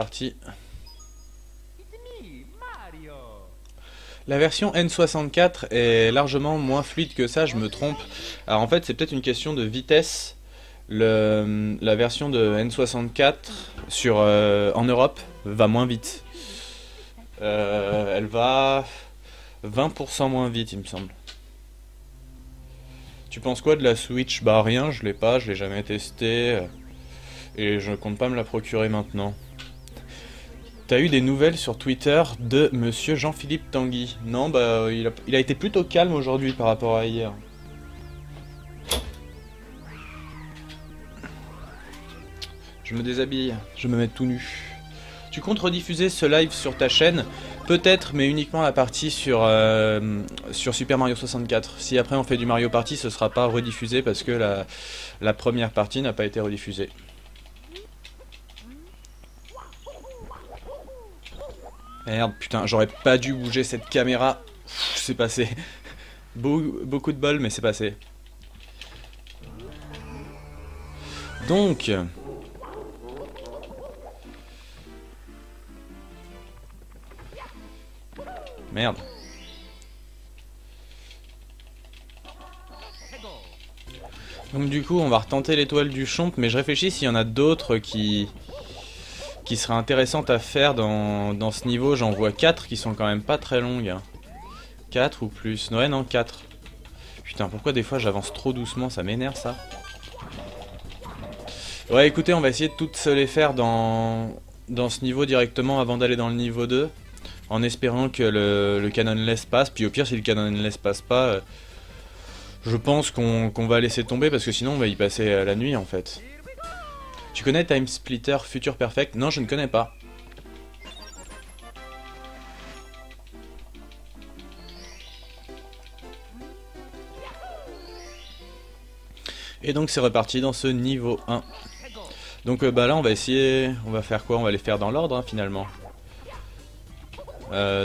Parti. La version N64 est largement moins fluide que ça, je me trompe. Alors en fait c'est peut-être une question de vitesse. La version de N64 en Europe va moins vite. Elle va 20% moins vite il me semble. Tu penses quoi de la Switch? Bah rien, je l'ai pas, je l'ai jamais testé. Et je compte pas me la procurer maintenant. T'as eu des nouvelles sur Twitter de monsieur Jean-Philippe Tanguy? Non, bah il a été plutôt calme aujourd'hui par rapport à hier. Je me déshabille, je me mets tout nu. Tu comptes rediffuser ce live sur ta chaîne? Peut-être, mais uniquement la partie sur Super Mario 64. Si après on fait du Mario Party, ce sera pas rediffusé parce que la première partie n'a pas été rediffusée. Merde, putain, j'aurais pas dû bouger cette caméra. C'est passé. Beaucoup de bol, mais c'est passé. Donc... Merde. Donc du coup, on va retenter l'étoile du Chomp, mais je réfléchis s'il y en a d'autres qui seraient intéressantes à faire dans ce niveau. J'en vois 4 qui sont quand même pas très longues. 4 ou plus. Ouais, non, 4. Putain, pourquoi des fois j'avance trop doucement? Ça m'énerve ça. Ouais, écoutez, on va essayer de toutes se les faire dans ce niveau directement avant d'aller dans le niveau 2. En espérant que le Canonless passe. Puis au pire, si le Canonless passe pas, je pense qu'on va laisser tomber parce que sinon on va y passer la nuit en fait. Tu connais Time Splitter Future Perfect? Non, je ne connais pas. Et donc c'est reparti dans ce niveau 1. Donc bah là on va essayer, on va faire quoi? On va les faire dans l'ordre hein, finalement.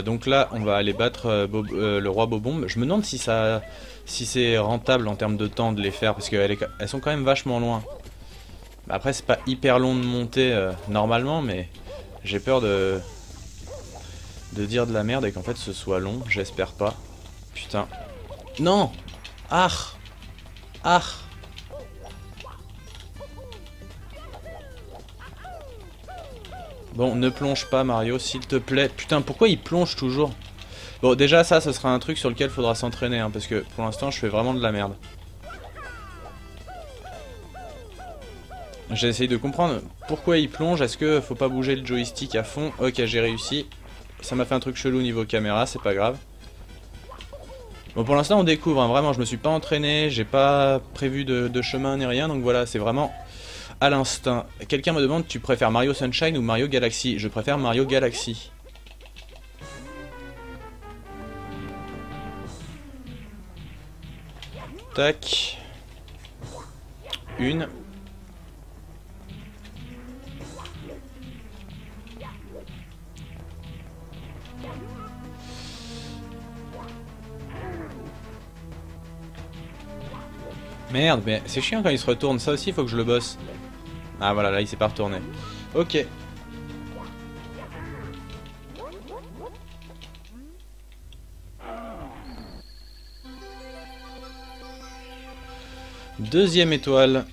Donc là on va aller battre le roi Bobombe. Je me demande si c'est rentable en termes de temps de les faire parce qu'elles sont quand même vachement loin. Après c'est pas hyper long de monter normalement, mais j'ai peur de dire de la merde et qu'en fait ce soit long, j'espère pas. Putain. Non. Ah. Ah. Bon, ne plonge pas Mario, s'il te plaît. Putain, pourquoi il plonge toujours? Bon, déjà ça, ce sera un truc sur lequel faudra s'entraîner, hein, parce que pour l'instant, je fais vraiment de la merde. J'ai essayé de comprendre pourquoi il plonge, est-ce que faut pas bouger le joystick à fond? Ok, j'ai réussi. Ça m'a fait un truc chelou niveau caméra, c'est pas grave. Bon, pour l'instant, on découvre, hein, vraiment, je me suis pas entraîné, j'ai pas prévu de chemin ni rien, donc voilà, c'est vraiment... à l'instinct. Quelqu'un me demande, tu préfères Mario Sunshine ou Mario Galaxy? Je préfère Mario Galaxy. Tac. Une. Merde, mais c'est chiant quand il se retourne, ça aussi il faut que je le bosse. Ah voilà, là il s'est pas retourné. Ok. Deuxième étoile.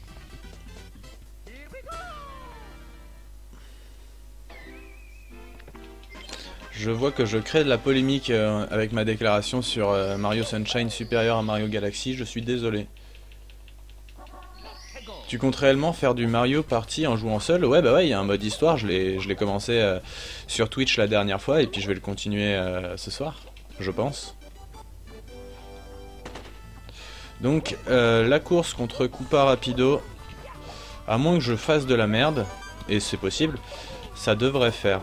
Je vois que je crée de la polémique avec ma déclaration sur Mario Sunshine supérieur à Mario Galaxy, je suis désolé. Tu comptes réellement faire du Mario Party en jouant seul? Ouais, bah ouais, il y a un mode histoire, je l'ai commencé sur Twitch la dernière fois et puis je vais le continuer ce soir, je pense. Donc la course contre Koopa Rapido, à moins que je fasse de la merde, et c'est possible, ça devrait faire.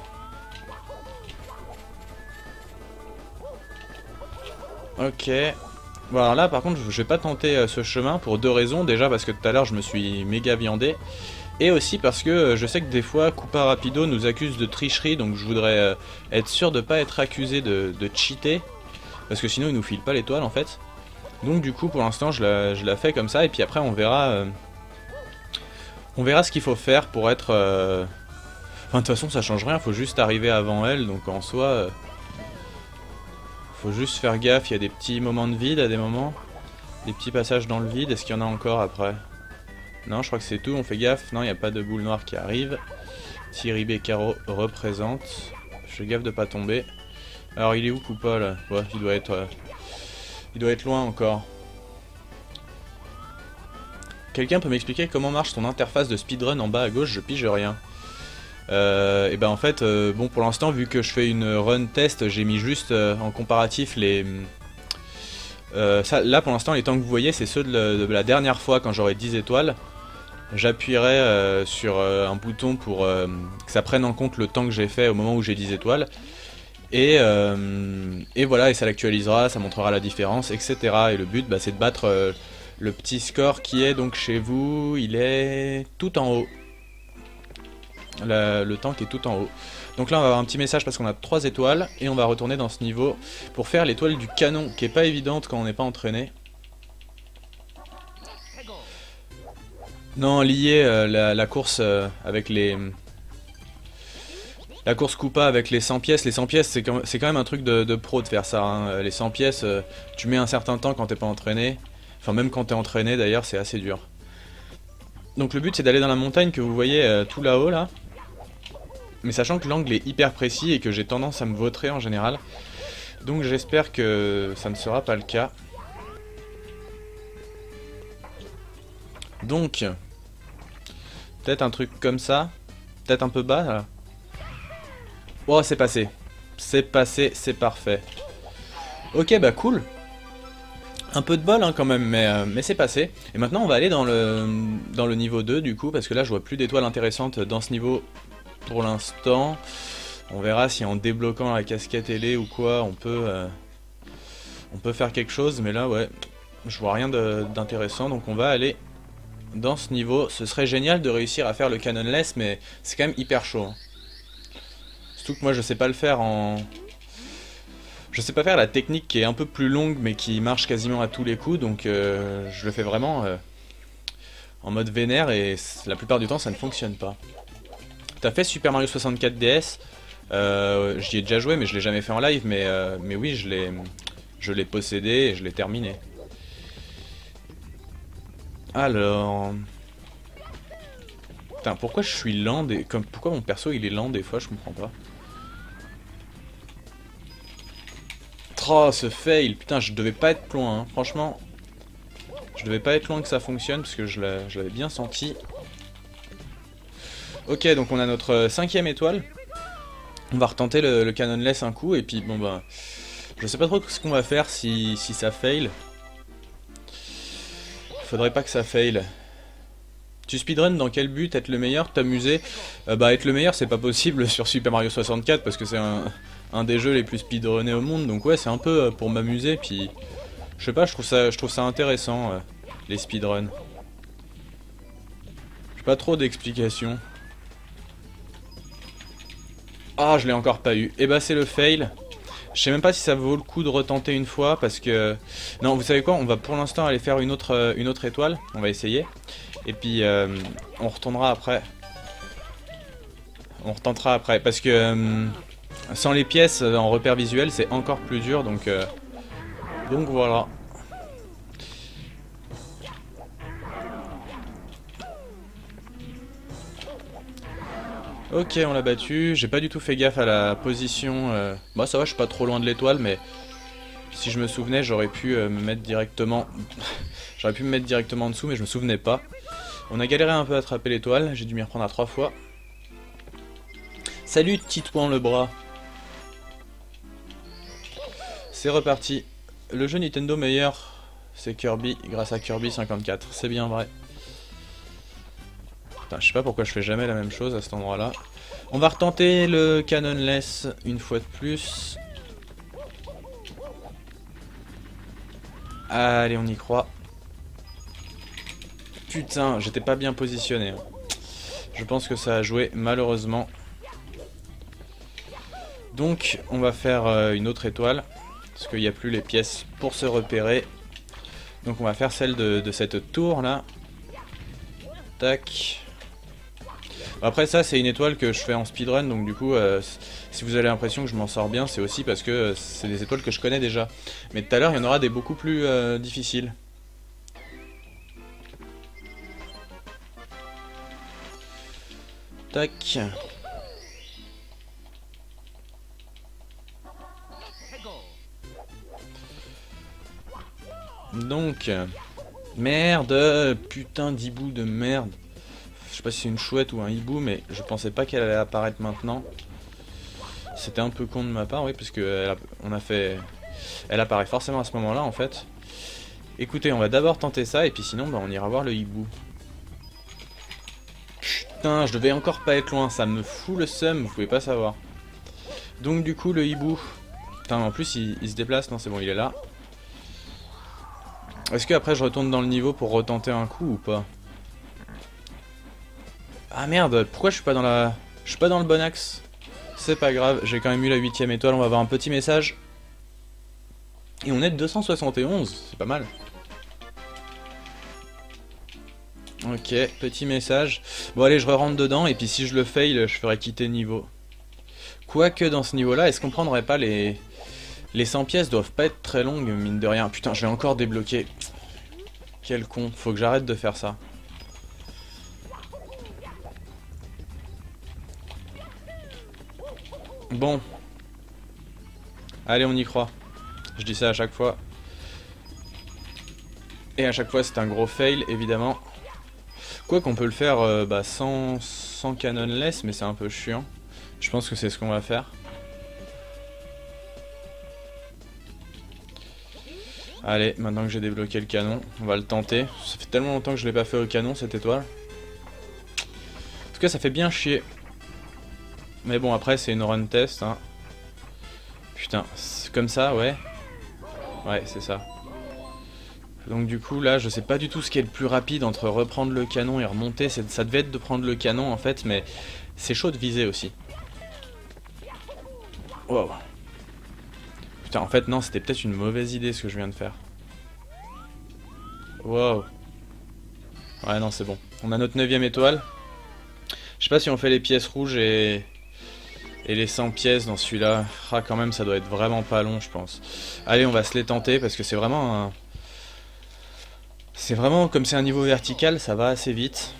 Ok. Bon alors là par contre je vais pas tenter ce chemin pour deux raisons. Déjà parce que tout à l'heure je me suis méga viandé. Et aussi parce que je sais que des fois Koopa Rapido nous accuse de tricherie. Donc je voudrais être sûr de pas être accusé de cheater. Parce que sinon il nous file pas l'étoile en fait. Donc du coup pour l'instant je la fais comme ça. Et puis après on verra ce qu'il faut faire pour être... Enfin, de toute façon, ça change rien, faut juste arriver avant elle, donc en soi... faut juste faire gaffe, il y a des petits moments de vide à des moments. Des petits passages dans le vide, est-ce qu'il y en a encore après? Non, je crois que c'est tout, on fait gaffe. Non, il n'y a pas de boule noire qui arrive. Thierry Beccaro représente. Je fais gaffe de pas tomber. Alors, il est où, Koopa, là? Ouais, il doit être loin encore. Quelqu'un peut m'expliquer comment marche ton interface de speedrun en bas à gauche? Je pige rien. Et ben en fait, bon, pour l'instant, vu que je fais une run test, j'ai mis juste en comparatif les... là, pour l'instant, les temps que vous voyez, c'est ceux de la dernière fois quand j'aurai 10 étoiles. J'appuierai sur un bouton pour que ça prenne en compte le temps que j'ai fait au moment où j'ai 10 étoiles. Et voilà, et ça l'actualisera, ça montrera la différence, etc. Et le but, bah, c'est de battre le petit score qui est donc chez vous, il est tout en haut. Le temps qui est tout en haut. Donc là on va avoir un petit message parce qu'on a 3 étoiles et on va retourner dans ce niveau pour faire l'étoile du canon qui est pas évidente quand on n'est pas entraîné. Non, lier la course avec les... La course Koopa avec les 100 pièces. Les 100 pièces c'est quand même un truc de pro de faire ça, hein. Les 100 pièces, tu mets un certain temps quand t'es pas entraîné. Enfin même quand t'es entraîné d'ailleurs c'est assez dur. Donc le but c'est d'aller dans la montagne que vous voyez tout là-haut là. Mais sachant que l'angle est hyper précis et que j'ai tendance à me vautrer en général. Donc j'espère que ça ne sera pas le cas. Donc, peut-être un truc comme ça. Peut-être un peu bas là. Oh, c'est passé. C'est passé, c'est parfait. Ok, bah cool. Un peu de bol hein, quand même, mais c'est passé. Et maintenant on va aller dans le niveau 2 du coup, parce que là je vois plus d'étoiles intéressantes dans ce niveau pour l'instant. On verra si en débloquant la casquette ailée ou quoi, on peut faire quelque chose, mais là ouais, je vois rien d'intéressant, donc on va aller dans ce niveau. Ce serait génial de réussir à faire le canonless, mais c'est quand même hyper chaud. Hein. Surtout que moi je sais pas le faire en... Je sais pas faire la technique qui est un peu plus longue mais qui marche quasiment à tous les coups, donc je le fais vraiment en mode vénère et la plupart du temps ça ne fonctionne pas. T'as fait Super Mario 64 DS, j'y ai déjà joué mais je l'ai jamais fait en live, mais oui je l'ai possédé et je l'ai terminé. Alors... Putain, pourquoi je suis lent pourquoi mon perso il est lent des fois, je comprends pas. Oh, ce fail, putain, je devais pas être loin, hein. Franchement. Je devais pas être loin que ça fonctionne, parce que je l'avais bien senti. Ok, donc on a notre 5ème étoile. On va retenter le canonless un coup, et puis bon bah... Je sais pas trop ce qu'on va faire si ça fail. Faudrait pas que ça fail. Tu speedrun dans quel but? Être le meilleur? T'amuser? Bah être le meilleur c'est pas possible sur Super Mario 64 parce que c'est un des jeux les plus speedrunnés au monde, donc ouais c'est un peu pour m'amuser, puis je sais pas, je trouve ça intéressant les speedruns. J'ai pas trop d'explications. Ah, je l'ai encore pas eu. Et bah c'est le fail. Je sais même pas si ça vaut le coup de retenter une fois parce que... Non, vous savez quoi, on va pour l'instant aller faire une autre étoile, on va essayer. Et puis on retournera après. On retentera après parce que sans les pièces en repère visuel c'est encore plus dur, donc voilà. Ok, on l'a battu. J'ai pas du tout fait gaffe à la position. Bah ça va, je suis pas trop loin de l'étoile, mais si je me souvenais, j'aurais pu me mettre directement. J'aurais pu me mettre directement en dessous, mais je me souvenais pas. On a galéré un peu à attraper l'étoile. J'ai dû m'y reprendre à 3 fois. Salut Titouan le bras. C'est reparti. Le jeu Nintendo meilleur, c'est Kirby, grâce à Kirby 54. C'est bien vrai. Putain, je sais pas pourquoi je fais jamais la même chose à cet endroit-là. On va retenter le canonless une fois de plus. Allez, on y croit. Putain, j'étais pas bien positionné. Je pense que ça a joué, malheureusement. Donc, on va faire une autre étoile. Parce qu'il n'y a plus les pièces pour se repérer. Donc, on va faire celle de cette tour-là. Tac. Après ça c'est une étoile que je fais en speedrun, donc du coup si vous avez l'impression que je m'en sors bien, c'est aussi parce que c'est des étoiles que je connais déjà. Mais tout à l'heure il y en aura des beaucoup plus difficiles. Tac. Donc, merde, putain d'hibou de merde. Je sais pas si c'est une chouette ou un hibou, mais je pensais pas qu'elle allait apparaître maintenant. C'était un peu con de ma part, oui, parce que elle apparaît forcément à ce moment-là, en fait. Écoutez, on va d'abord tenter ça, et puis sinon, bah, on ira voir le hibou. Putain, je devais encore pas être loin, ça me fout le seum, vous pouvez pas savoir. Donc du coup, le hibou... Putain, en plus, il se déplace, non, c'est bon, il est là. Est-ce que après je retourne dans le niveau pour retenter un coup ou pas? Ah merde, pourquoi je suis pas dans la... Je suis pas dans le bon axe. C'est pas grave, j'ai quand même eu la 8ème étoile, on va avoir un petit message. Et on est de 271, c'est pas mal. Ok, petit message. Bon allez, je rentre dedans, et puis si je le fail, je ferai quitter niveau. Quoique dans ce niveau-là, est-ce qu'on prendrait pas les... Les 100 pièces doivent pas être très longues, mine de rien. Putain, je vais encore débloquer. Quel con, faut que j'arrête de faire ça. Bon. Allez, on y croit. Je dis ça à chaque fois. Et à chaque fois, c'est un gros fail, évidemment. Quoi qu'on peut le faire sans canonless, mais c'est un peu chiant. Je pense que c'est ce qu'on va faire. Allez, maintenant que j'ai débloqué le canon, on va le tenter. Ça fait tellement longtemps que je l'ai pas fait au canon, cette étoile. En tout cas, ça fait bien chier. Mais bon, après, c'est une run test, hein. Putain, comme ça, ouais. Ouais, c'est ça. Donc du coup, là, je sais pas du tout ce qui est le plus rapide entre reprendre le canon et remonter. Ça devait être de prendre le canon, en fait, mais c'est chaud de viser aussi. Wow. Putain, en fait, non, c'était peut-être une mauvaise idée ce que je viens de faire. Wow. Ouais, non, c'est bon. On a notre 9ème étoile. Je sais pas si on fait les pièces rouges et les 100 pièces dans celui-là. Ah, quand même, ça doit être vraiment pas long, je pense. Allez, on va se les tenter parce que c'est vraiment un... C'est vraiment, comme c'est un niveau vertical, ça va assez vite.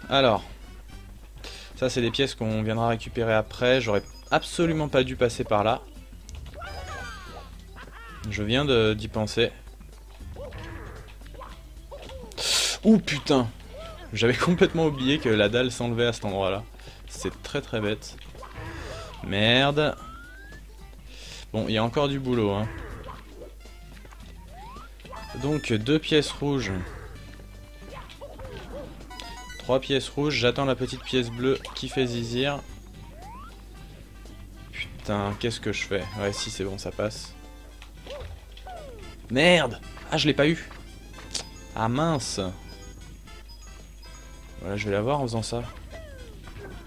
Alors. Ça, c'est des pièces qu'on viendra récupérer après. J'aurais absolument pas dû passer par là. Je viens d'y penser. Ouh putain! J'avais complètement oublié que la dalle s'enlevait à cet endroit-là. C'est très très bête. Merde. Bon, il y a encore du boulot, hein. Donc, 2 pièces rouges. 3 pièces rouges. J'attends la petite pièce bleue qui fait zizir. Putain, qu'est-ce que je fais? Ouais, si, c'est bon, ça passe. Merde! Ah, je l'ai pas eu. Ah mince. Voilà, je vais l'avoir en faisant ça.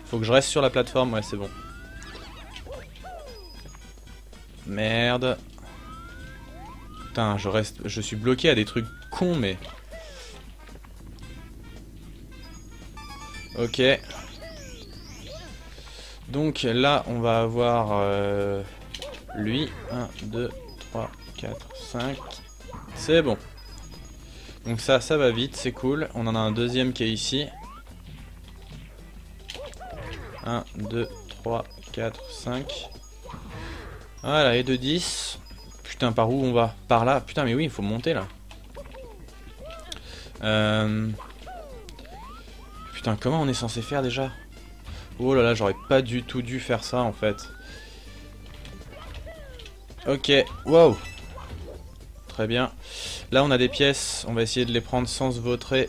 Faut que je reste sur la plateforme, ouais, c'est bon. Merde. Putain, je suis bloqué à des trucs cons, mais... Ok. Donc là, on va avoir lui. 1, 2, 3, 4, 5. C'est bon. Donc ça va vite, c'est cool. On en a un deuxième qui est ici. 1, 2, 3, 4, 5. Voilà, et de 10. Putain, par où on va? Par là? Putain, mais oui, il faut monter là. Putain, comment on est censé faire déjà? Oh là là, j'aurais pas du tout dû faire ça en fait. Ok, wow. Très bien. Là, on a des pièces. On va essayer de les prendre sans se vautrer.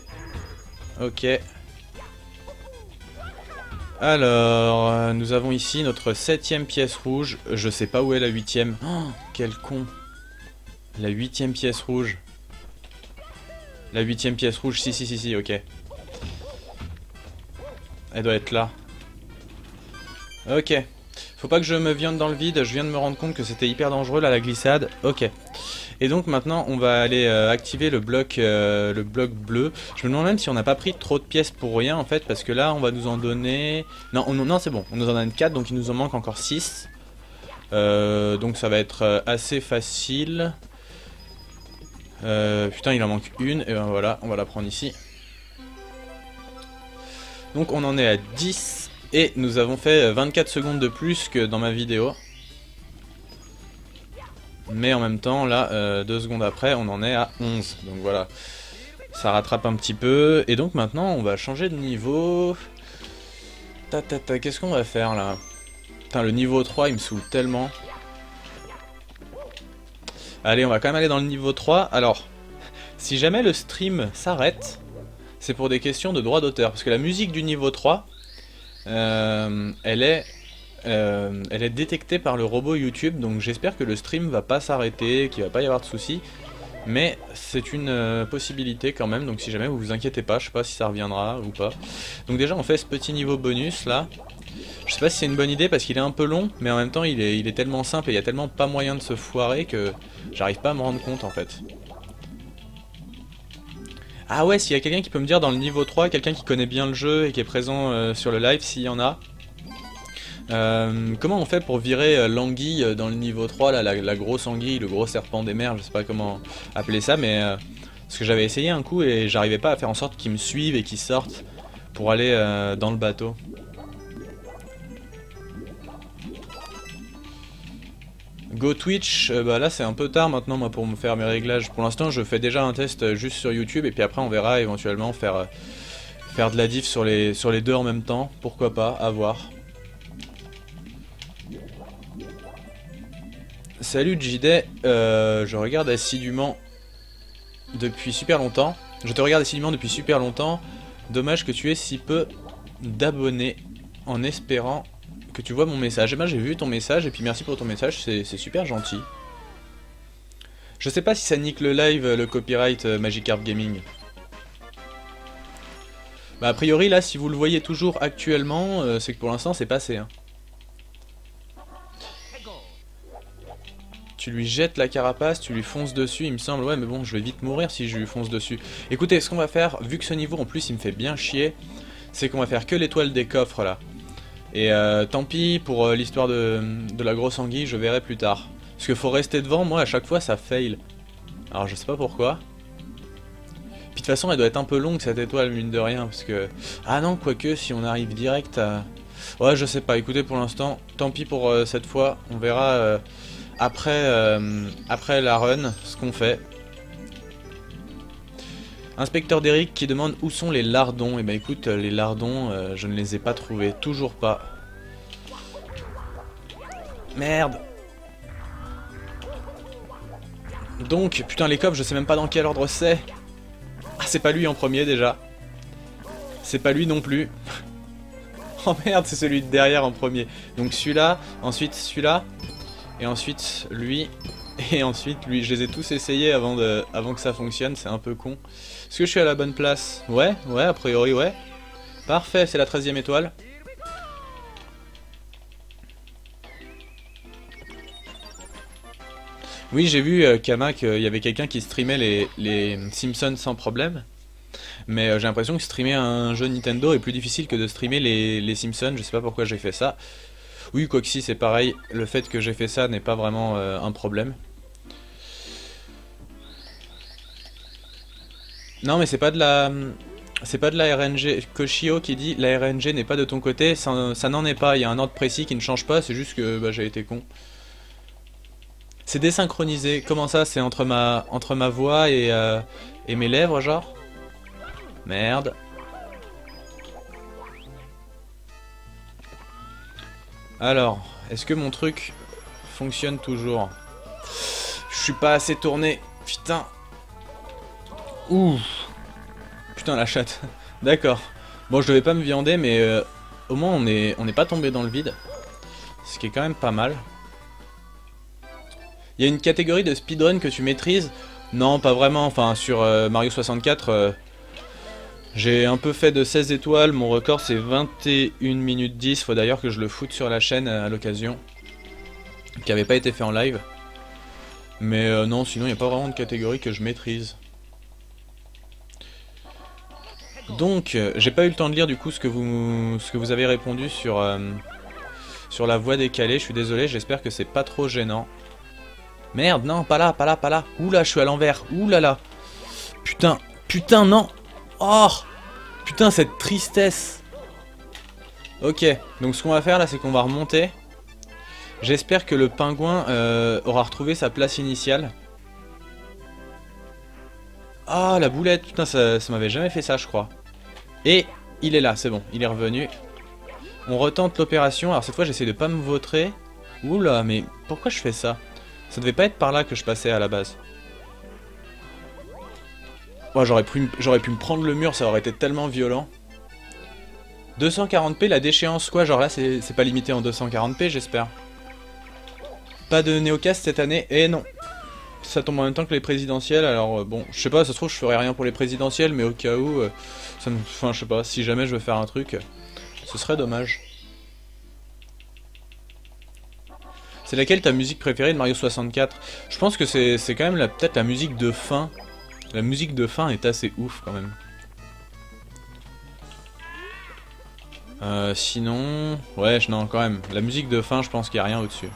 Ok. Alors, nous avons ici notre 7ème pièce rouge. Je sais pas où est la 8ème. Oh, quel con. La 8ème pièce rouge. La 8ème pièce rouge. Si, ok. Elle doit être là. Ok. Faut pas que je me viande dans le vide, je viens de me rendre compte que c'était hyper dangereux là la glissade. Ok. Et donc maintenant on va aller activer le bloc bleu. Je me demande même si on n'a pas pris trop de pièces pour rien en fait, parce que là on va nous en donner... Non, non c'est bon, on nous en donne 4, donc il nous en manque encore 6. Donc ça va être assez facile. Putain il en manque une, et ben voilà, on va la prendre ici. Donc on en est à 10. Et nous avons fait 24 secondes de plus que dans ma vidéo. Mais en même temps, là, 2 secondes après, on en est à 11. Donc voilà, ça rattrape un petit peu. Et donc maintenant, on va changer de niveau. Qu'est-ce qu'on va faire là? Putain, le niveau 3, il me saoule tellement. Allez, on va quand même aller dans le niveau 3. Alors, si jamais le stream s'arrête, c'est pour des questions de droit d'auteur. Parce que la musique du niveau 3... elle est détectée par le robot YouTube, donc j'espère que le stream va pas s'arrêter, qu'il va pas y avoir de soucis, mais c'est une possibilité quand même, donc si jamais vous vous inquiétez pas, je sais pas si ça reviendra ou pas. Donc déjà on fait ce petit niveau bonus là, je sais pas si c'est une bonne idée parce qu'il est un peu long, mais en même temps il est tellement simple et il y a tellement pas moyen de se foirer que j'arrive pas à me rendre compte en fait. Ah ouais, s'il y a quelqu'un qui peut me dire dans le niveau 3, quelqu'un qui connaît bien le jeu et qui est présent sur le live, s'il y en a. Comment on fait pour virer l'anguille dans le niveau 3, là, la grosse anguille, le gros serpent des mers, je sais pas comment appeler ça, mais... parce que j'avais essayé un coup et j'arrivais pas à faire en sorte qu'il me suive et qu'il sorte pour aller dans le bateau. Go Twitch, bah là c'est un peu tard maintenant moi pour me faire mes réglages. Pour l'instant je fais déjà un test juste sur YouTube et puis après on verra éventuellement faire de la diff sur les deux en même temps. Pourquoi pas, à voir. Salut JD, je regarde assidûment depuis super longtemps. Je te regarde assidûment depuis super longtemps. Dommage que tu aies si peu d'abonnés en espérant... que tu vois mon message. Et ben j'ai vu ton message et puis merci pour ton message, c'est super gentil. Je sais pas si ça nique le live, le copyright Magikarp Gaming. Bah a priori là si vous le voyez toujours actuellement, c'est que pour l'instant c'est passé hein. Tu lui jettes la carapace, tu lui fonces dessus il me semble, ouais mais bon je vais vite mourir si je lui fonce dessus. Écoutez ce qu'on va faire, vu que ce niveau en plus il me fait bien chier, c'est qu'on va faire que l'étoile des coffres là. Et tant pis pour l'histoire de la grosse anguille, je verrai plus tard. Parce qu'il faut rester devant, moi à chaque fois ça fail. Alors je sais pas pourquoi. Puis de toute façon elle doit être un peu longue cette étoile mine de rien. Parce que... Ah non, quoique si on arrive direct à... Ouais je sais pas, écoutez pour l'instant, tant pis pour cette fois. On verra après la run ce qu'on fait. Inspecteur Derrick qui demande où sont les lardons. Et bah écoute, les lardons, je ne les ai pas trouvés, toujours pas. Merde. Donc, putain les coffres, je sais même pas dans quel ordre c'est. Ah c'est pas lui en premier déjà. C'est pas lui non plus. Oh merde, c'est celui de derrière en premier. Donc celui-là, ensuite celui-là, et ensuite lui, et ensuite lui. Je les ai tous essayés avant que ça fonctionne, c'est un peu con. Est-ce que je suis à la bonne place? Ouais, a priori ouais. Parfait, c'est la 13e étoile. Oui, j'ai vu Kama qu'il y avait quelqu'un qui streamait les Simpsons sans problème. Mais j'ai l'impression que streamer un jeu Nintendo est plus difficile que de streamer les Simpsons. Je sais pas pourquoi j'ai fait ça. Oui, quoi que si, c'est pareil. Le fait que j'ai fait ça n'est pas vraiment un problème. Non, mais c'est pas de la... C'est pas de la RNG. Koshio qui dit la RNG n'est pas de ton côté. Ça n'en est pas. Il y a un ordre précis qui ne change pas. C'est juste que bah, j'ai été con. C'est désynchronisé. Comment ça? C'est entre ma voix et mes lèvres, genre? Merde. Alors, est-ce que mon truc fonctionne toujours? Je suis pas assez tourné. Putain. Ouh. Putain, la chatte. D'accord. Bon, je devais pas me viander, mais au moins on n'est pas tombé dans le vide. Ce qui est quand même pas mal. Il y a une catégorie de speedrun que tu maîtrises? Non, pas vraiment. Enfin, sur Mario 64, J'ai un peu fait de 16 étoiles, mon record c'est 21 minutes 10, faut d'ailleurs que je le foute sur la chaîne à l'occasion, qui avait pas été fait en live. Mais non, sinon il n'y a pas vraiment de catégorie que je maîtrise. Donc, j'ai pas eu le temps de lire du coup ce que vous avez répondu sur la voix décalée, je suis désolé, j'espère que c'est pas trop gênant. Merde, non, pas là, pas là, pas là. Oula, je suis à l'envers, oulala. Putain, putain, non. Oh, putain, cette tristesse. Ok, donc ce qu'on va faire là, c'est qu'on va remonter. J'espère que le pingouin aura retrouvé sa place initiale. Ah, la boulette, putain, ça m'avait jamais fait ça, je crois. Et il est là, c'est bon, il est revenu. On retente l'opération, alors cette fois j'essaie de pas me vautrer. Oula, mais pourquoi je fais ça? Ça devait pas être par là que je passais à la base. Oh, j'aurais pu me prendre le mur, ça aurait été tellement violent. 240p, la déchéance, quoi, genre là c'est pas limité en 240p, j'espère. Pas de néocast cette année, et non. Ça tombe en même temps que les présidentielles, alors bon, je sais pas, ça se trouve je ferai rien pour les présidentielles, mais au cas où, enfin je sais pas, si jamais je veux faire un truc, ce serait dommage. C'est laquelle ta musique préférée de Mario 64? Je pense que c'est quand même peut-être la musique de fin. La musique de fin est assez ouf quand même. Sinon... Ouais, non, quand même. La musique de fin, je pense qu'il n'y a rien au-dessus.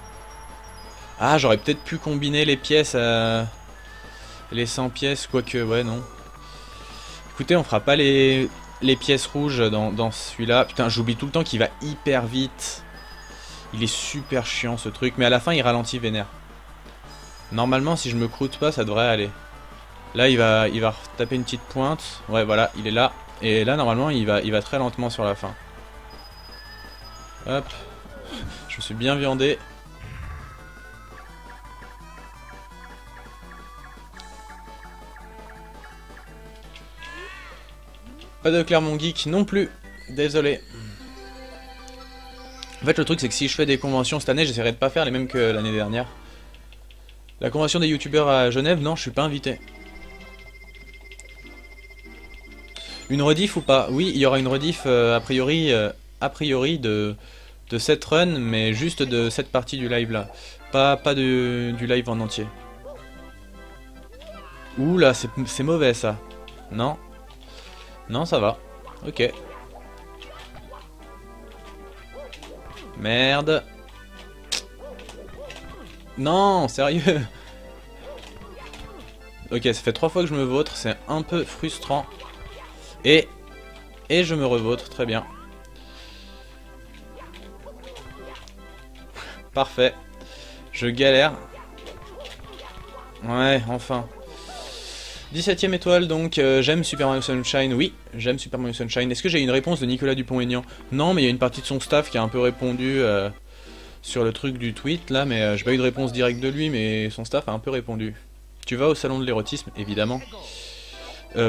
Ah, j'aurais peut-être pu combiner les pièces à... Les 100 pièces, quoique, ouais, non. Écoutez, on fera pas les pièces rouges dans celui-là. Putain, j'oublie tout le temps qu'il va hyper vite. Il est super chiant ce truc, mais à la fin il ralentit vénère. Normalement, si je me croûte pas, ça devrait aller. Là, il va taper une petite pointe. Ouais, voilà, il est là. Et là, normalement, il va très lentement sur la fin. Hop. Je me suis bien viandé. Pas de Clermont Geek non plus. Désolé. En fait, le truc, c'est que si je fais des conventions cette année, j'essaierai de pas faire les mêmes que l'année dernière. La convention des youtubeurs à Genève, non, je suis pas invité. Une rediff ou pas? Oui, il y aura une rediff a priori de cette run, mais juste de cette partie du live là. Pas du live en entier. Ouh là, c'est mauvais ça. Non. Non, ça va. Ok. Merde. Non, sérieux. Ok, ça fait 3 fois que je me vautre, c'est un peu frustrant. Et je me revautre, très bien. Parfait. Je galère. Ouais, enfin. 17ème étoile, donc j'aime Super Mario Sunshine. Oui, j'aime Super Mario Sunshine. Est-ce que j'ai une réponse de Nicolas Dupont-Aignan? Non, mais il y a une partie de son staff qui a un peu répondu sur le truc du tweet, là, mais j'ai pas eu de réponse directe de lui, mais son staff a un peu répondu. Tu vas au salon de l'érotisme, évidemment.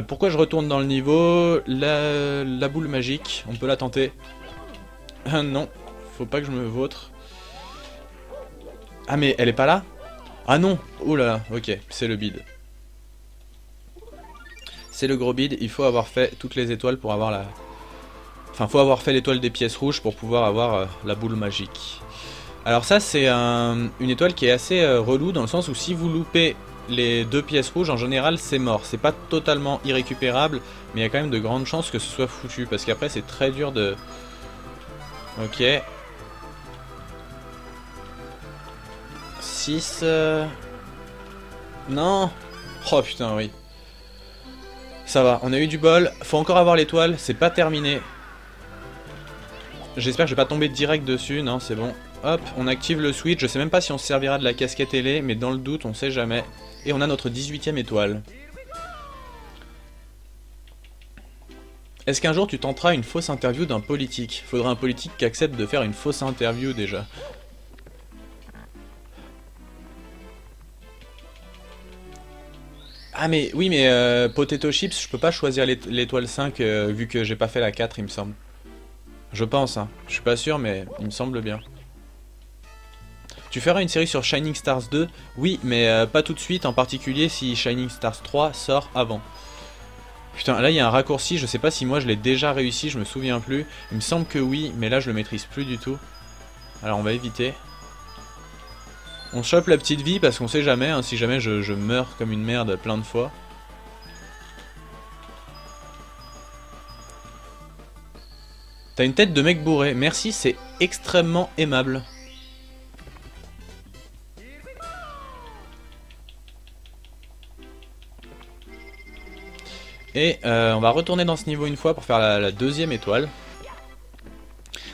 Pourquoi je retourne dans le niveau? La boule magique, on peut la tenter. Non, faut pas que je me vautre. Ah mais elle est pas là? Ah non. Oh là là, ok, c'est le bide. C'est le gros bide, il faut avoir fait toutes les étoiles pour avoir la... Enfin, faut avoir fait l'étoile des pièces rouges pour pouvoir avoir la boule magique. Alors ça, c'est une étoile qui est assez relou, dans le sens où si vous loupez les 2 pièces rouges, en général, c'est mort. C'est pas totalement irrécupérable, mais il y a quand même de grandes chances que ce soit foutu, parce qu'après, c'est très dur de... Ok. 6... Non. Oh putain, oui. Ça va, on a eu du bol. Faut encore avoir l'étoile, c'est pas terminé. J'espère que je vais pas tomber direct dessus. Non, c'est bon. Hop, on active le switch. Je sais même pas si on se servira de la casquette ailée, mais dans le doute, on sait jamais. Et on a notre 18ème étoile. Est-ce qu'un jour tu tenteras une fausse interview d'un politique? Faudra un politique qui accepte de faire une fausse interview déjà. Ah mais oui, mais Potato Chips, je peux pas choisir l'étoile 5 vu que j'ai pas fait la 4, il me semble. Je pense, hein. Je suis pas sûr, mais il me semble bien. Tu feras une série sur Shining Stars 2? Oui, mais pas tout de suite, en particulier si Shining Stars 3 sort avant. Putain, là il y a un raccourci, je sais pas si moi je l'ai déjà réussi, je me souviens plus. Il me semble que oui, mais là je le maîtrise plus du tout. Alors on va éviter. On chope la petite vie parce qu'on sait jamais, hein, si jamais je meurs comme une merde plein de fois. T'as une tête de mec bourré, merci, c'est extrêmement aimable. Et on va retourner dans ce niveau une fois pour faire la deuxième étoile.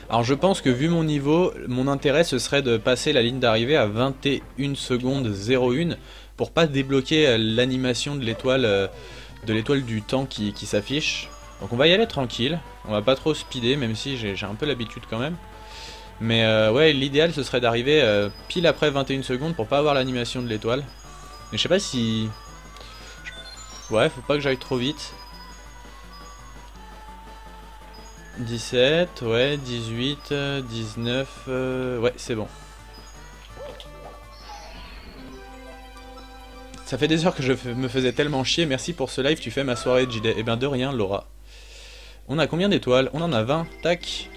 Alors je pense que vu mon niveau, mon intérêt ce serait de passer la ligne d'arrivée à 21 secondes 01 pour pas débloquer l'animation de l'étoile du temps qui s'affiche. Donc on va y aller tranquille, on va pas trop speeder même si j'ai un peu l'habitude quand même. Mais ouais, l'idéal ce serait d'arriver pile après 21 secondes pour pas avoir l'animation de l'étoile. Mais je sais pas si... Ouais, faut pas que j'aille trop vite. 17, ouais, 18, 19, ouais, c'est bon. Ça fait des heures que je me faisais tellement chier, merci pour ce live, tu fais ma soirée de JD. Eh ben de rien, Laura. On a combien d'étoiles? On en a 20, tac.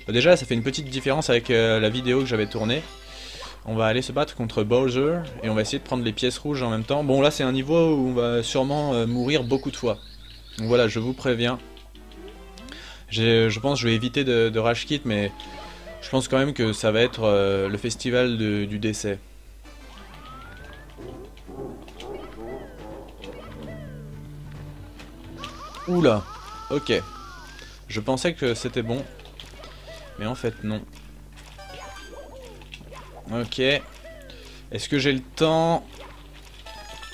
Déjà, ça fait une petite différence avec la vidéo que j'avais tournée. On va aller se battre contre Bowser, et on va essayer de prendre les pièces rouges en même temps. Bon, là, c'est un niveau où on va sûrement mourir beaucoup de fois. Donc voilà, je vous préviens. Je pense que je vais éviter de rage quit, mais je pense quand même que ça va être le festival du décès. Oula, ok. Je pensais que c'était bon, mais en fait non. Ok. Est-ce que j'ai le temps?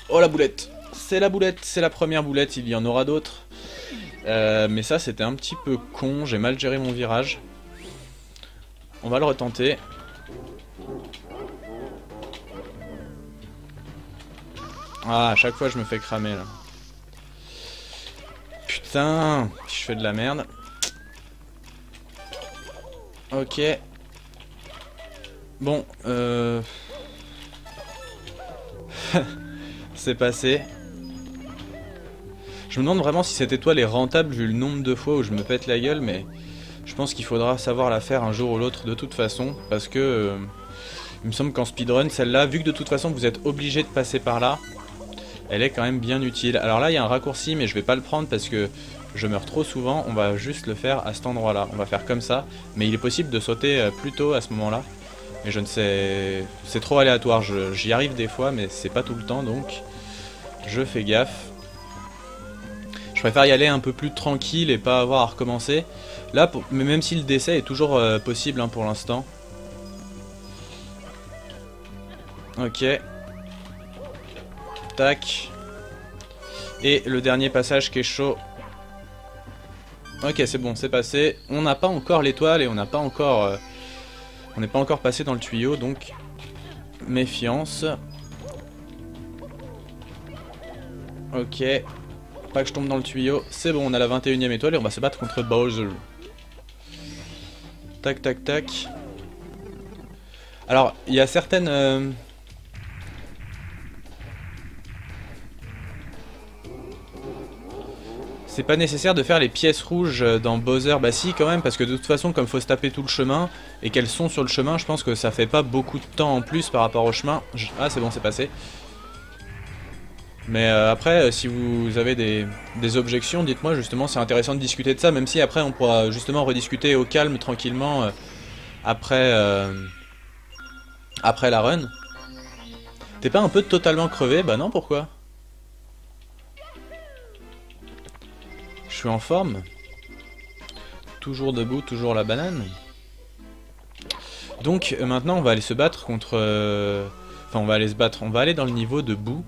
Oh la boulette! C'est la boulette, c'est la première boulette, il y en aura d'autres. Mais ça c'était un petit peu con, j'ai mal géré mon virage. On va le retenter. Ah, à chaque fois je me fais cramer là. Putain, je fais de la merde. Ok. Bon, c'est passé. Je me demande vraiment si cette étoile est rentable vu le nombre de fois où je me pète la gueule, mais je pense qu'il faudra savoir la faire un jour ou l'autre de toute façon, parce que il me semble qu'en speedrun, celle-là, vu que de toute façon vous êtes obligé de passer par là, elle est quand même bien utile. Alors là, il y a un raccourci, mais je vais pas le prendre parce que je meurs trop souvent, on va juste le faire à cet endroit-là. On va faire comme ça, mais il est possible de sauter plus tôt à ce moment-là. Mais je ne sais... C'est trop aléatoire, j'y arrive des fois, mais c'est pas tout le temps, donc je fais gaffe. Je préfère y aller un peu plus tranquille et pas avoir à recommencer. Là, mais même si le décès est toujours possible hein, pour l'instant. Ok. Tac. Et le dernier passage qui est chaud. Ok, c'est bon, c'est passé. On n'a pas encore l'étoile et on n'a pas encore... on n'est pas encore passé dans le tuyau, donc... Méfiance. Ok. Pas que je tombe dans le tuyau. C'est bon, on a la 21e étoile et on va se battre contre Bowser. Tac, tac, tac. Alors, il y a certaines... C'est pas nécessaire de faire les pièces rouges dans Bowser, bah si quand même, parce que de toute façon comme faut se taper tout le chemin, et qu'elles sont sur le chemin, je pense que ça fait pas beaucoup de temps en plus par rapport au chemin. Ah c'est bon, c'est passé. Mais après, si vous avez des objections, dites-moi justement, c'est intéressant de discuter de ça, même si après on pourra justement rediscuter au calme, tranquillement, après la run. T'es pas un peu totalement crevé? Bah non, pourquoi? Je suis en forme. Toujours debout, toujours la banane. Donc maintenant on va aller se battre contre... Enfin on va aller se battre, on va aller dans le niveau de boue.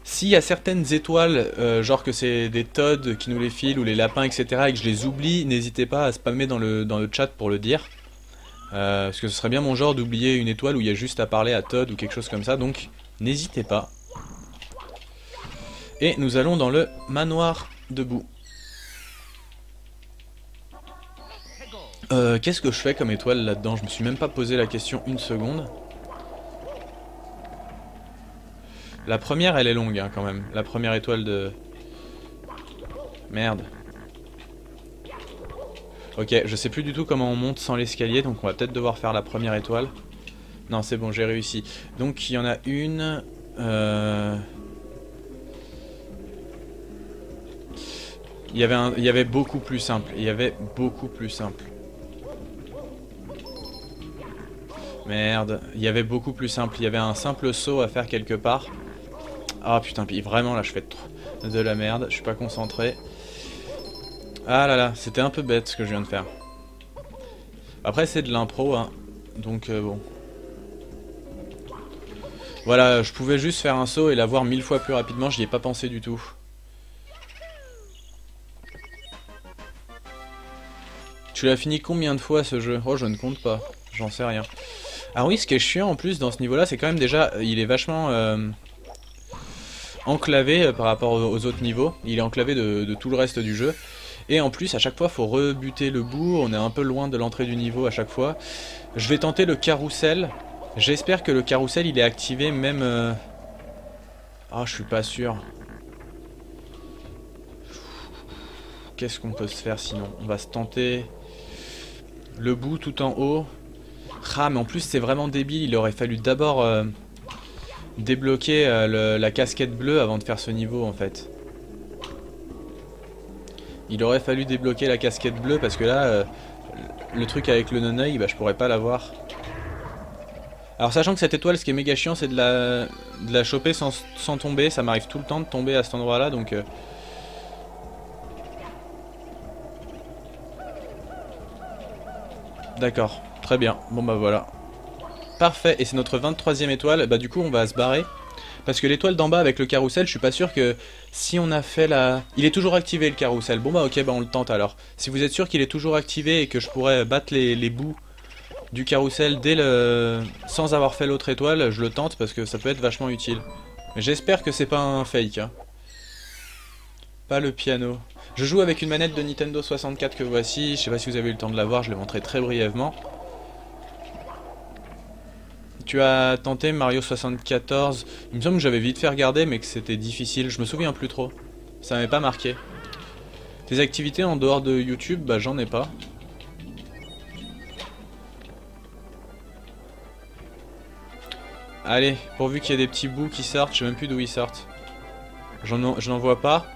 S'il y a certaines étoiles, genre que c'est des Toads qui nous les filent ou les lapins etc. et que je les oublie, n'hésitez pas à spammer dans le chat pour le dire. Parce que ce serait bien mon genre d'oublier une étoile où il y a juste à parler à Toad ou quelque chose comme ça, donc n'hésitez pas. Et nous allons dans le manoir de boue. Qu'est-ce que je fais comme étoile là-dedans? Je me suis même pas posé la question une seconde. La première elle est longue hein, quand même, la première étoile de... Merde. Ok, je sais plus du tout comment on monte sans l'escalier, donc on va peut-être devoir faire la première étoile. Non, c'est bon, j'ai réussi. Donc il y en a une... Il y avait beaucoup plus simple. Il y avait beaucoup plus simple. Merde, il y avait beaucoup plus simple. Il y avait un simple saut à faire quelque part. Ah putain, puis vraiment là je fais de la merde. Je suis pas concentré. Ah là là, c'était un peu bête ce que je viens de faire. Après c'est de l'impro, hein. Donc bon. Voilà, je pouvais juste faire un saut et l'avoir 1000 fois plus rapidement. J'y ai pas pensé du tout. Tu l'as fini combien de fois ce jeu? Oh, je ne compte pas. J'en sais rien. Ah oui, ce qui est chiant en plus dans ce niveau-là, c'est quand même déjà... Il est vachement enclavé par rapport aux autres niveaux. Il est enclavé de tout le reste du jeu. Et en plus, à chaque fois, faut rebuter le bout. On est un peu loin de l'entrée du niveau à chaque fois. Je vais tenter le carrousel. J'espère que le carrousel, il est activé même... Ah, je suis pas sûr. Qu'est-ce qu'on peut se faire sinon? On va se tenter... Le bout tout en haut. Ah, mais en plus, c'est vraiment débile. Il aurait fallu d'abord débloquer la casquette bleue avant de faire ce niveau, en fait. Il aurait fallu débloquer la casquette bleue parce que là, le truc avec le non-œil, bah, je pourrais pas l'avoir. Alors sachant que cette étoile, ce qui est méga chiant, c'est de la choper sans tomber. Ça m'arrive tout le temps de tomber à cet endroit-là, donc... D'accord, très bien. Bon bah voilà. Parfait, et c'est notre 23e étoile. Bah du coup, on va se barrer. Parce que l'étoile d'en bas avec le carrousel, je suis pas sûr que si on a fait la... Il est toujours activé le carrousel. Bon bah ok, bah on le tente alors. Si vous êtes sûr qu'il est toujours activé et que je pourrais battre les bouts du carrousel sans avoir fait l'autre étoile, je le tente parce que ça peut être vachement utile. Mais j'espère que c'est pas un fake. Hein. Pas le piano. Je joue avec une manette de Nintendo 64 que voici. Je sais pas si vous avez eu le temps de la voir, je l'ai montré très brièvement. Tu as tenté Mario 74. Il me semble que j'avais vite fait regarder mais que c'était difficile. Je me souviens plus trop. Ça m'avait pas marqué. Tes activités en dehors de YouTube, bah j'en ai pas. Allez, pourvu qu'il y ait des petits bouts qui sortent, je sais même plus d'où ils sortent. Je n'en vois pas.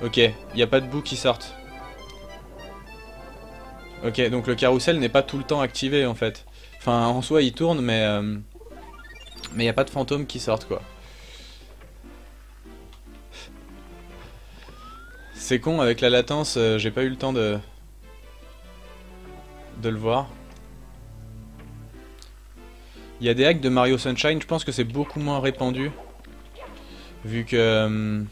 Ok, il n'y a pas de bouts qui sortent. Ok, donc le carrousel n'est pas tout le temps activé en fait. Enfin, en soi il tourne, mais il n'y a pas de fantômes qui sortent quoi. C'est con, avec la latence, j'ai pas eu le temps de le voir. Il y a des hacks de Mario Sunshine, je pense que c'est beaucoup moins répandu. Vu que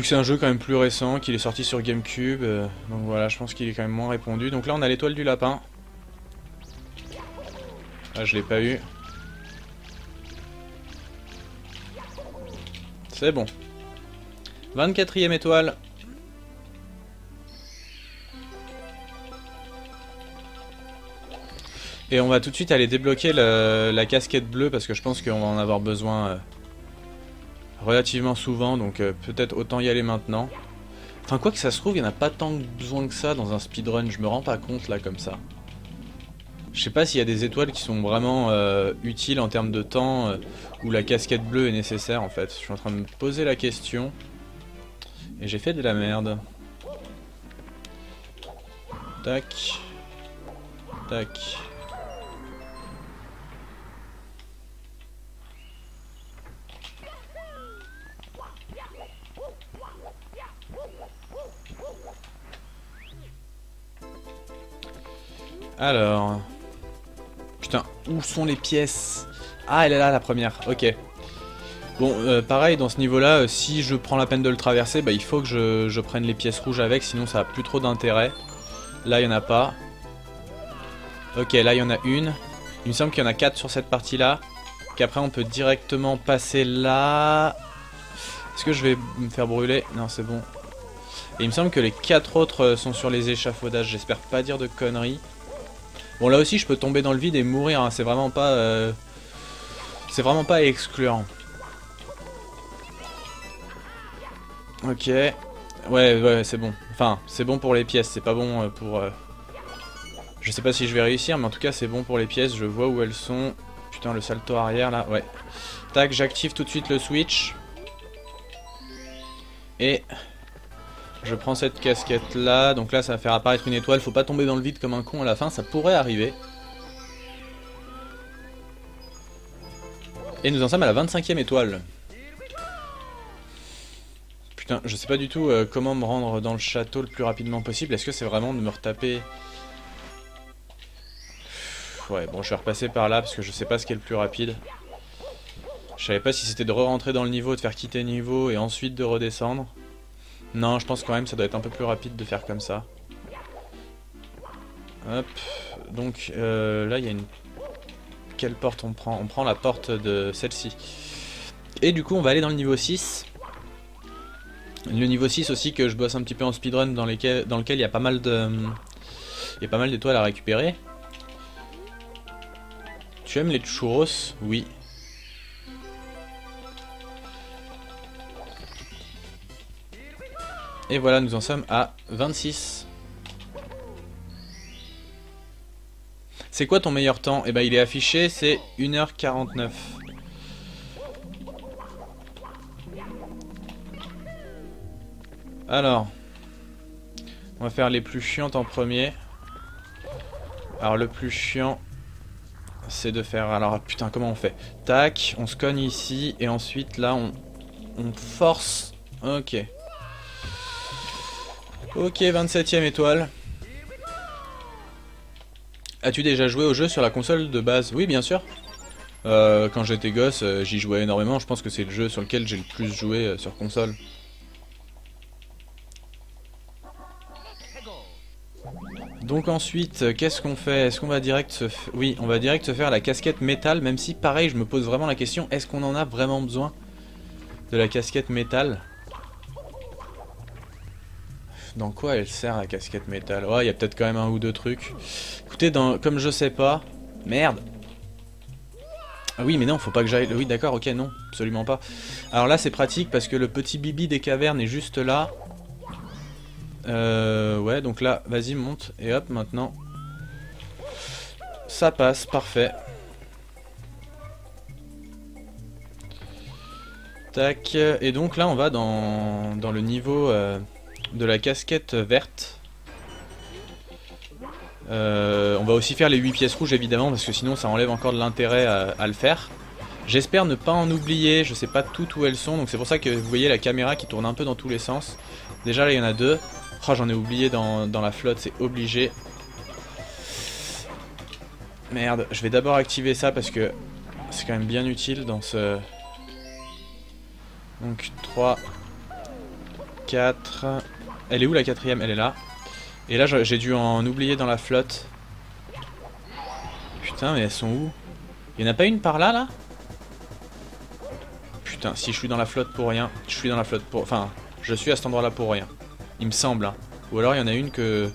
c'est un jeu quand même plus récent, qu'il est sorti sur GameCube. Donc voilà, je pense qu'il est quand même moins répandu. Donc là on a l'étoile du lapin. Ah, je l'ai pas eu. C'est bon. 24e étoile. Et on va tout de suite aller débloquer la casquette bleue parce que je pense qu'on va en avoir besoin relativement souvent. Donc peut-être autant y aller maintenant. Enfin quoi que ça se trouve, il n'y en a pas tant besoin que ça dans un speedrun. Je me rends pas compte là comme ça. Je sais pas s'il y a des étoiles qui sont vraiment utiles en termes de temps où la casquette bleue est nécessaire en fait. Je suis en train de me poser la question. Et j'ai fait de la merde. Tac. Tac. Alors... Putain, où sont les pièces? Ah, elle est là la première, ok. Bon, pareil, dans ce niveau-là, si je prends la peine de le traverser, bah, il faut que je prenne les pièces rouges avec, sinon ça a plus trop d'intérêt. Là, il n'y en a pas. Ok, là, il y en a une. Il me semble qu'il y en a 4 sur cette partie-là. Qu'après, on peut directement passer là. Est-ce que je vais me faire brûler? Non, c'est bon. Et il me semble que les 4 autres sont sur les échafaudages. J'espère pas dire de conneries. Bon, là aussi, je peux tomber dans le vide et mourir. Hein. C'est vraiment pas... c'est vraiment pas excluant. Ok. Ouais, c'est bon. Enfin, c'est bon pour les pièces, c'est pas bon pour... Je sais pas si je vais réussir, mais en tout cas c'est bon pour les pièces, je vois où elles sont. Putain, le salto arrière là, ouais. Tac, j'active tout de suite le switch. Et... je prends cette casquette là, donc là ça va faire apparaître une étoile, faut pas tomber dans le vide comme un con à la fin, ça pourrait arriver. Et nous en sommes à la 25e étoile. Putain, je sais pas du tout comment me rendre dans le château le plus rapidement possible, est-ce que c'est vraiment de me retaper... Ouais, bon, je vais repasser par là parce que je sais pas ce qui est le plus rapide. Je savais pas si c'était de re-rentrer dans le niveau, de faire quitter le niveau et ensuite de redescendre. Non, je pense quand même que ça doit être un peu plus rapide de faire comme ça. Hop. Donc là, il y a une... Quelle porte on prend? On prend la porte de celle-ci. Et du coup, on va aller dans le niveau 6. Le niveau 6 aussi que je bosse un petit peu en speedrun dans lequel il y a pas mal de... Il y a pas mal d'étoiles à récupérer. Tu aimes les churros? Oui. Et voilà, nous en sommes à 26. C'est quoi ton meilleur temps? Eh ben il est affiché, c'est 1h49. Alors, on va faire les plus chiantes en premier. Alors le plus chiant, c'est de faire... Alors putain, comment on fait? Tac, on se cogne ici, et ensuite là on force. Ok. Ok, 27e étoile. As-tu déjà joué au jeu sur la console de base? Oui, bien sûr. Quand j'étais gosse, j'y jouais énormément. Je pense que c'est le jeu sur lequel j'ai le plus joué sur console. Donc ensuite, qu'est-ce qu'on fait? Est-ce qu'on va direct se... Oui, on va direct se faire la casquette métal, même si pareil, je me pose vraiment la question, est-ce qu'on en a vraiment besoin de la casquette métal? Dans quoi elle sert la casquette métal? Ouais, il y a peut-être quand même un ou deux trucs. Écoutez, comme je sais pas... Merde! Ah oui, mais non, faut pas que j'aille... Oui, d'accord, ok, non, absolument pas. Alors là, c'est pratique parce que le petit bibi des cavernes est juste là. Ouais, donc là, vas-y, monte. Et hop, maintenant. Ça passe, parfait. Tac. Et donc là, on va dans le niveau de la casquette verte. On va aussi faire les 8 pièces rouges, évidemment, parce que sinon, ça enlève encore de l'intérêt à le faire. J'espère ne pas en oublier, je sais pas toutes où elles sont, donc c'est pour ça que vous voyez la caméra qui tourne un peu dans tous les sens. Déjà, là, il y en a deux. Oh, j'en ai oublié dans la flotte, c'est obligé. Merde, je vais d'abord activer ça parce que c'est quand même bien utile dans ce... Donc 3, 4... Elle est où la quatrième? Elle est là. Et là j'ai dû en oublier dans la flotte. Putain, mais elles sont où? Il y en a pas une par là, là? Putain, si je suis dans la flotte pour rien. Je suis dans la flotte pour... Enfin, je suis à cet endroit là pour rien. Il me semble, hein. Ou alors il y en a une que...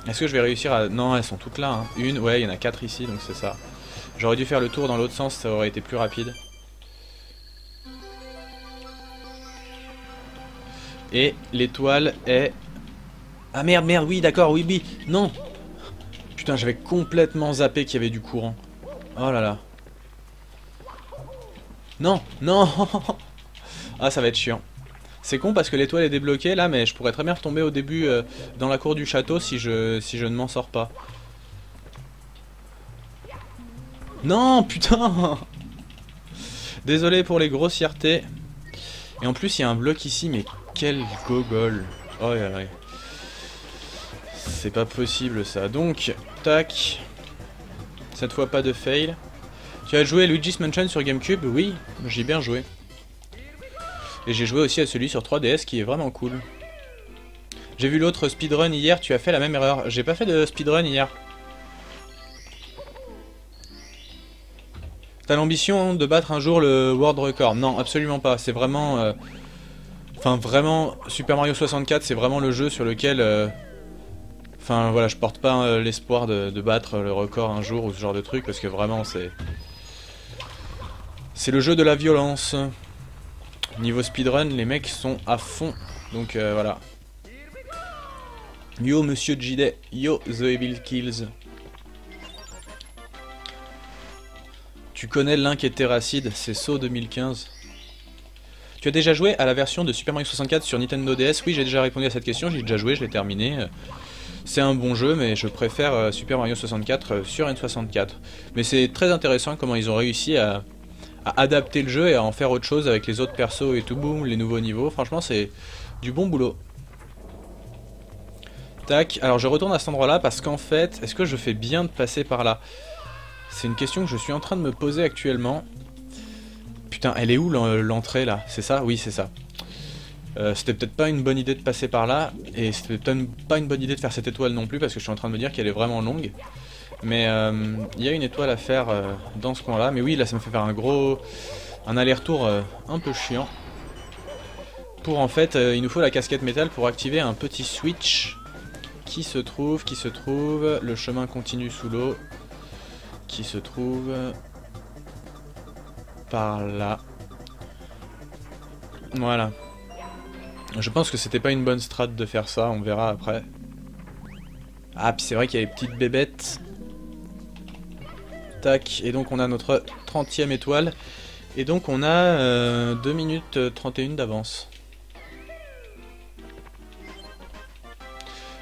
Est-ce que je vais réussir à... Non, elles sont toutes là, hein. Une, ouais, il y en a 4 ici, donc c'est ça. J'aurais dû faire le tour dans l'autre sens, ça aurait été plus rapide. Et l'étoile est... Ah merde, merde, oui, d'accord, oui, oui, non. Putain, j'avais complètement zappé qu'il y avait du courant. Oh là là. Non, non. Ah, ça va être chiant. C'est con parce que l'étoile est débloquée là, mais je pourrais très bien retomber au début dans la cour du château si je ne m'en sors pas. Non, putain. Désolé pour les grossièretés. Et en plus, il y a un bloc ici, mais quel gogol. Oh là là. C'est pas possible ça. Donc, tac. Cette fois pas de fail. Tu as joué Luigi's Mansion sur GameCube? Oui, j'ai bien joué. Et j'ai joué aussi à celui sur 3DS qui est vraiment cool. J'ai vu l'autre speedrun hier, tu as fait la même erreur. J'ai pas fait de speedrun hier. T'as l'ambition de battre un jour le world record? Non, absolument pas. C'est vraiment... Enfin, vraiment, Super Mario 64, c'est vraiment le jeu sur lequel... Enfin, voilà, je porte pas l'espoir de battre le record un jour ou ce genre de truc, parce que vraiment, c'est... C'est le jeu de la violence. Niveau speedrun, les mecs sont à fond. Donc voilà. Yo Monsieur Jide, yo The Evil Kills. Tu connais Link et Terracid, c'est So 2015. Tu as déjà joué à la version de Super Mario 64 sur Nintendo DS? Oui, j'ai déjà répondu à cette question, j'ai déjà joué, je l'ai terminé. C'est un bon jeu, mais je préfère Super Mario 64 sur N64. Mais c'est très intéressant comment ils ont réussi à adapter le jeu et à en faire autre chose avec les autres persos et tout, boum, les nouveaux niveaux. Franchement, c'est du bon boulot. Tac, alors je retourne à cet endroit-là parce qu'en fait, est-ce que je fais bien de passer par là? C'est une question que je suis en train de me poser actuellement. Putain, elle est où l'entrée là? C'est ça? Oui, c'est ça. C'était peut-être pas une bonne idée de passer par là, et c'était peut-être pas une bonne idée de faire cette étoile non plus, parce que je suis en train de me dire qu'elle est vraiment longue. Mais il y a une étoile à faire dans ce coin-là, mais oui, là ça me fait faire un aller-retour un peu chiant. Pour en fait, il nous faut la casquette métal pour activer un petit switch qui se trouve, le chemin continue sous l'eau, qui se trouve par là. Voilà. Je pense que c'était pas une bonne strat de faire ça, on verra après. Ah, puis c'est vrai qu'il y a les petites bébêtes. Tac, et donc on a notre 30e étoile. Et donc on a 2 minutes 31 d'avance.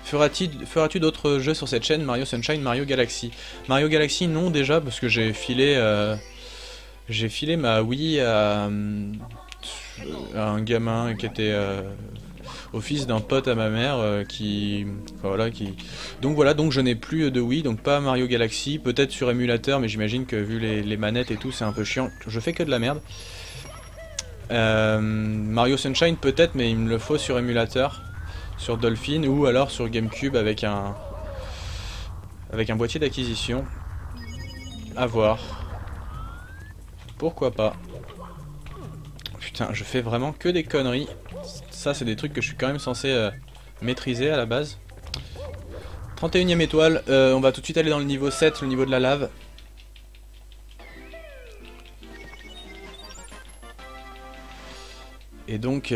Feras-tu d'autres jeux sur cette chaîne? Mario Sunshine, Mario Galaxy? Mario Galaxy non déjà, parce que j'ai filé ma Wii à un gamin qui était au fils d'un pote à ma mère donc voilà, donc je n'ai plus de Wii, donc pas Mario Galaxy, peut-être sur émulateur, mais j'imagine que vu les manettes et tout c'est un peu chiant, je fais que de la merde. Mario Sunshine peut-être, mais il me le faut sur émulateur, sur Dolphin, ou alors sur GameCube avec un boîtier d'acquisition. À voir. Pourquoi pas. Putain, je fais vraiment que des conneries. Ça, c'est des trucs que je suis quand même censé maîtriser à la base. 31e étoile, on va tout de suite aller dans le niveau 7, le niveau de la lave. Et donc,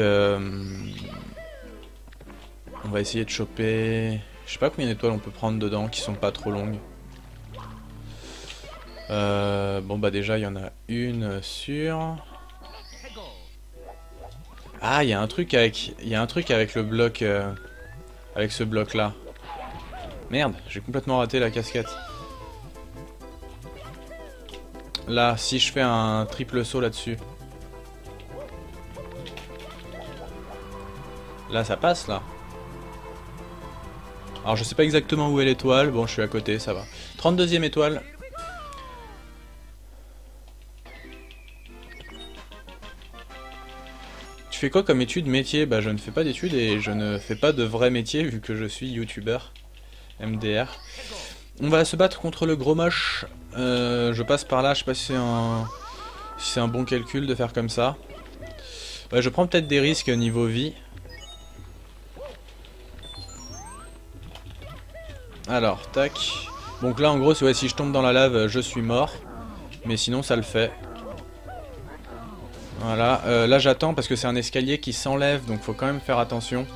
on va essayer de choper... Je sais pas combien d'étoiles on peut prendre dedans, qui sont pas trop longues. Bon bah déjà, il y en a une sur... Ah, il y a un truc avec le bloc, avec ce bloc là. Merde, j'ai complètement raté la casquette. Là, si je fais un triple saut là-dessus. Là, ça passe là. Alors, je sais pas exactement où est l'étoile. Bon, je suis à côté, ça va. 32e étoile. Tu fais quoi comme étude métier? Bah je ne fais pas d'études et je ne fais pas de vrai métier vu que je suis youtubeur MDR. On va se battre contre le gros moche. Je passe par là, je sais pas si c'est un bon calcul de faire comme ça. Ouais, je prends peut-être des risques niveau vie. Alors, tac. Donc là en gros, ouais, si je tombe dans la lave, je suis mort. Mais sinon ça le fait. Voilà, là j'attends parce que c'est un escalier qui s'enlève, donc faut quand même faire attention.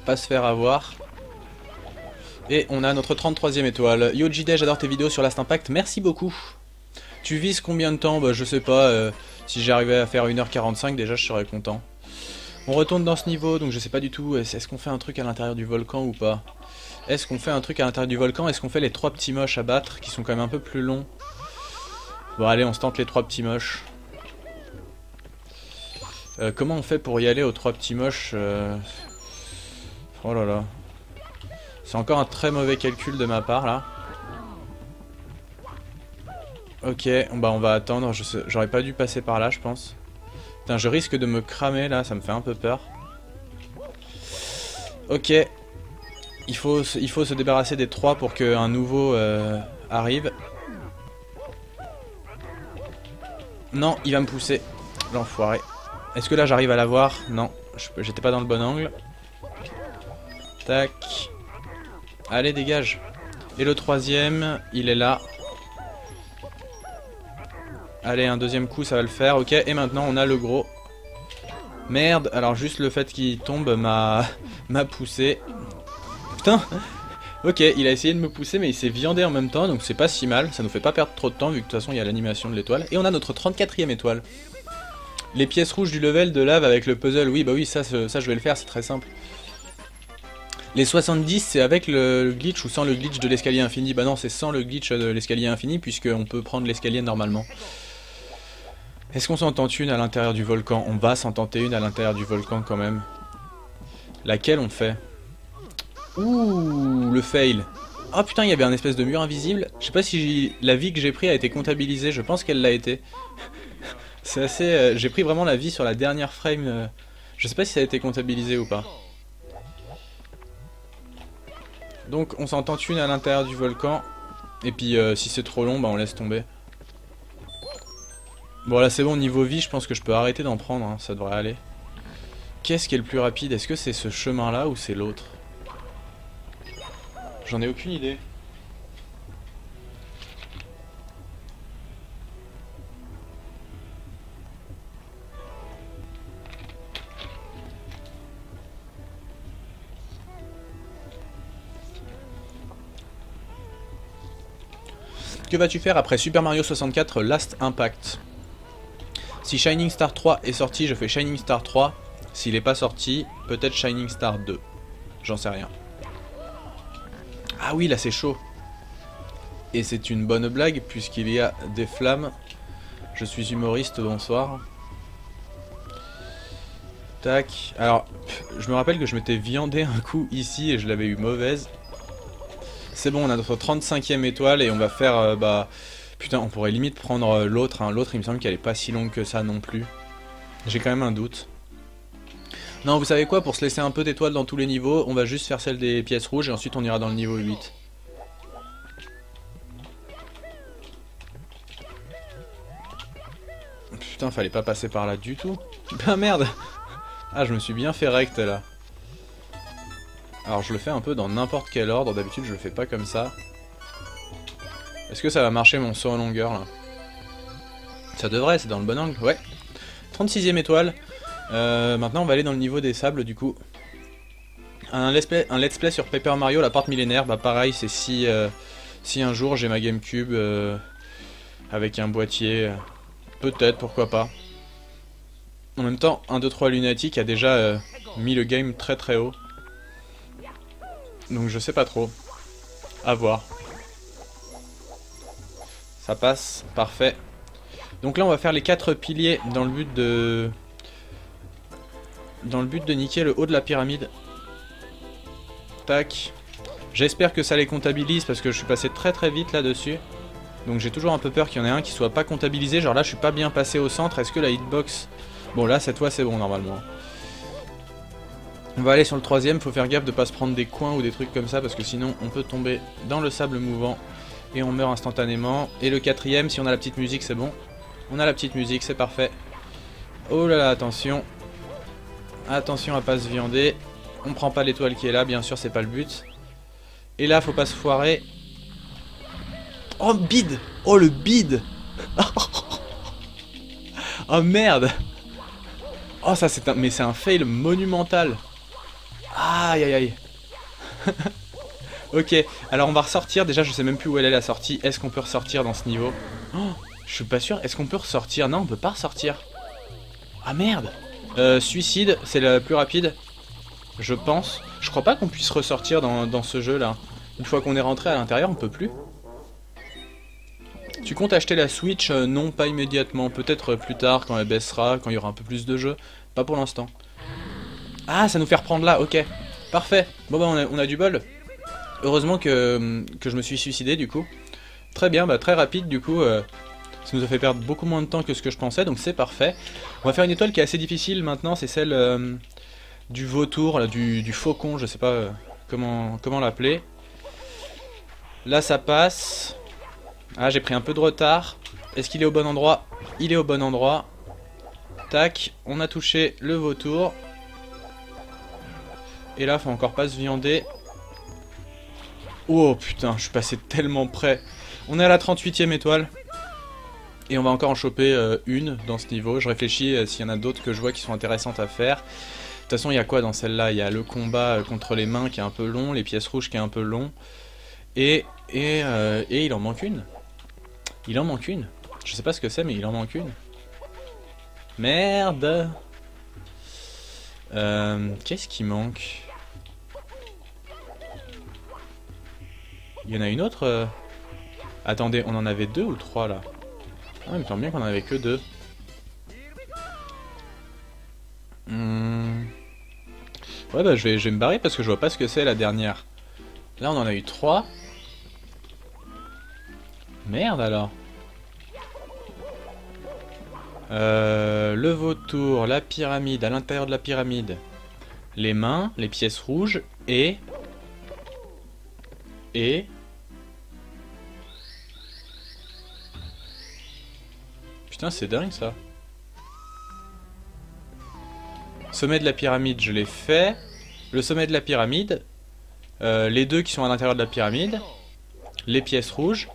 Pas se faire avoir. Et on a notre 33e étoile. Yo JD, j'adore tes vidéos sur Last Impact, merci beaucoup. Tu vises combien de temps? Bah je sais pas, si j'arrivais à faire 1h45 déjà je serais content. On retourne dans ce niveau, donc je sais pas du tout, est-ce qu'on fait un truc à l'intérieur du volcan ou pas? Est-ce qu'on fait un truc à l'intérieur du volcan? Est-ce qu'on fait les 3 petits moches à battre, qui sont quand même un peu plus longs? Bon allez, on se tente les 3 petits moches. Comment on fait pour y aller aux 3 petits moches? Oh là là. C'est encore un très mauvais calcul de ma part là. Ok, bah on va attendre, j'aurais pas dû passer par là je pense. Putain, je risque de me cramer là, ça me fait un peu peur. Ok. Il faut se débarrasser des 3 pour qu'un nouveau arrive. Non, il va me pousser. L'enfoiré. Est-ce que là j'arrive à l'avoir? Non, j'étais pas dans le bon angle. Tac. Allez, dégage. Et le 3e, il est là. Allez, un deuxième coup, ça va le faire. Ok, et maintenant on a le gros. Merde, alors juste le fait qu'il tombe m'a poussé. Putain. Ok, il a essayé de me pousser mais il s'est viandé en même temps, donc c'est pas si mal. Ça nous fait pas perdre trop de temps vu que de toute façon il y a l'animation de l'étoile. Et on a notre 34e étoile. Les pièces rouges du level de lave avec le puzzle, oui bah oui ça je vais le faire, c'est très simple. Les 70 c'est avec le glitch ou sans le glitch de l'escalier infini? Bah non, c'est sans le glitch de l'escalier infini puisqu'on peut prendre l'escalier normalement. Est-ce qu'on s'en tente une à l'intérieur du volcan? On va s'en tenter une à l'intérieur du volcan quand même. Laquelle on fait? Ouh, le fail. Oh putain, il y avait un espèce de mur invisible. Je sais pas si la vie que j'ai pris a été comptabilisée, je pense qu'elle l'a été. C'est assez... j'ai pris vraiment la vie sur la dernière frame. Je sais pas si ça a été comptabilisé ou pas. Donc on s'en tente une à l'intérieur du volcan. Et puis si c'est trop long, bah on laisse tomber. Bon là c'est bon, niveau vie, je pense que je peux arrêter d'en prendre, hein, ça devrait aller. Qu'est-ce qui est le plus rapide? Est-ce que c'est ce chemin là ou c'est l'autre? J'en ai aucune idée. Que vas-tu faire après Super Mario 64 Last Impact? Si Shining Star 3 est sorti, je fais Shining Star 3. S'il n'est pas sorti, peut-être Shining Star 2. J'en sais rien. Ah oui, là c'est chaud. Et c'est une bonne blague puisqu'il y a des flammes. Je suis humoriste, bonsoir. Tac. Alors, je me rappelle que je m'étais viandé un coup ici et je l'avais eu mauvaise. C'est bon, on a notre 35e étoile et on va faire... bah... Putain, on pourrait limite prendre l'autre. Hein. L'autre, il me semble qu'elle est pas si longue que ça non plus. J'ai quand même un doute. Non, vous savez quoi? Pour se laisser un peu d'étoiles dans tous les niveaux, on va juste faire celle des pièces rouges et ensuite on ira dans le niveau 8. Putain, fallait pas passer par là du tout. Ah merde! Ah, je me suis bien fait rect là. Alors je le fais un peu dans n'importe quel ordre, d'habitude je le fais pas comme ça. Est-ce que ça va marcher mon saut en longueur là? Ça devrait, c'est dans le bon angle, ouais. 36e étoile. Maintenant on va aller dans le niveau des sables du coup. Un let's play sur Paper Mario, la porte millénaire, bah pareil, c'est si un jour j'ai ma GameCube avec un boîtier, peut-être, pourquoi pas. En même temps, 1, 2, 3 Lunatic a déjà mis le game très très haut. Donc je sais pas trop. À voir. Ça passe, parfait. Donc là on va faire les 4 piliers dans le but de... niquer le haut de la pyramide. Tac. J'espère que ça les comptabilise parce que je suis passé très très vite là-dessus. Donc j'ai toujours un peu peur qu'il y en ait un qui soit pas comptabilisé. Genre là je suis pas bien passé au centre. Est-ce que la hitbox... Bon là cette fois c'est bon normalement. On va aller sur le 3ème. Faut faire gaffe de pas se prendre des coins ou des trucs comme ça parce que sinon on peut tomber dans le sable mouvant. Et on meurt instantanément. Et le 4ème, si on a la petite musique, c'est bon. On a la petite musique, c'est parfait. Oh là là, attention. Attention à pas se viander. On prend pas l'étoile qui est là, bien sûr, c'est pas le but. Et là, faut pas se foirer. Oh, bide! Oh, le bide! Oh, merde! Oh, ça, c'est un... Mais c'est un fail monumental. Aïe, aïe, aïe. Ok, alors on va ressortir. Déjà, je sais même plus où elle est la sortie. Est-ce qu'on peut ressortir dans ce niveau? Oh, je suis pas sûr. Est-ce qu'on peut ressortir? Non, on peut pas ressortir. Ah merde. Suicide, c'est le plus rapide. Je pense. Je crois pas qu'on puisse ressortir dans ce jeu là. Une fois qu'on est rentré à l'intérieur, on peut plus. Tu comptes acheter la Switch? Non, pas immédiatement. Peut-être plus tard, quand elle baissera, quand il y aura un peu plus de jeux. Pas pour l'instant. Ah, ça nous fait reprendre là, ok. Parfait. Bon bah on a du bol. Heureusement que je me suis suicidé du coup. Très bien, bah très rapide du coup. Ça nous a fait perdre beaucoup moins de temps que ce que je pensais, donc c'est parfait. On va faire une étoile qui est assez difficile maintenant, c'est celle du vautour, là, du faucon, je sais pas comment l'appeler. Là ça passe. Ah, j'ai pris un peu de retard. Est-ce qu'il est au bon endroit? Il est au bon endroit. Tac, on a touché le vautour. Et là, faut encore pas se viander. Oh putain, je suis passé tellement près. On est à la 38e étoile. Et on va encore en choper une dans ce niveau. Je réfléchis s'il y en a d'autres que je vois qui sont intéressantes à faire. De toute façon, il y a quoi dans celle-là? Il y a le combat contre les mains qui est un peu long, les pièces rouges qui est un peu long. Et il en manque une. Il en manque une. Je sais pas ce que c'est, mais il en manque une. Merde. Qu'est-ce qui manque? Il y en a une autre Attendez, on en avait 2 ou 3 là? Ah, il me semble bien qu'on en avait que 2. Ouais bah je vais me barrer parce que je vois pas ce que c'est la dernière. Là on en a eu 3. Merde alors. Le vautour, la pyramide, à l'intérieur de la pyramide. Les mains, les pièces rouges et... Putain c'est dingue ça. Sommet de la pyramide, je l'ai fait. Le sommet de la pyramide. Les deux qui sont à l'intérieur de la pyramide. Les pièces rouges.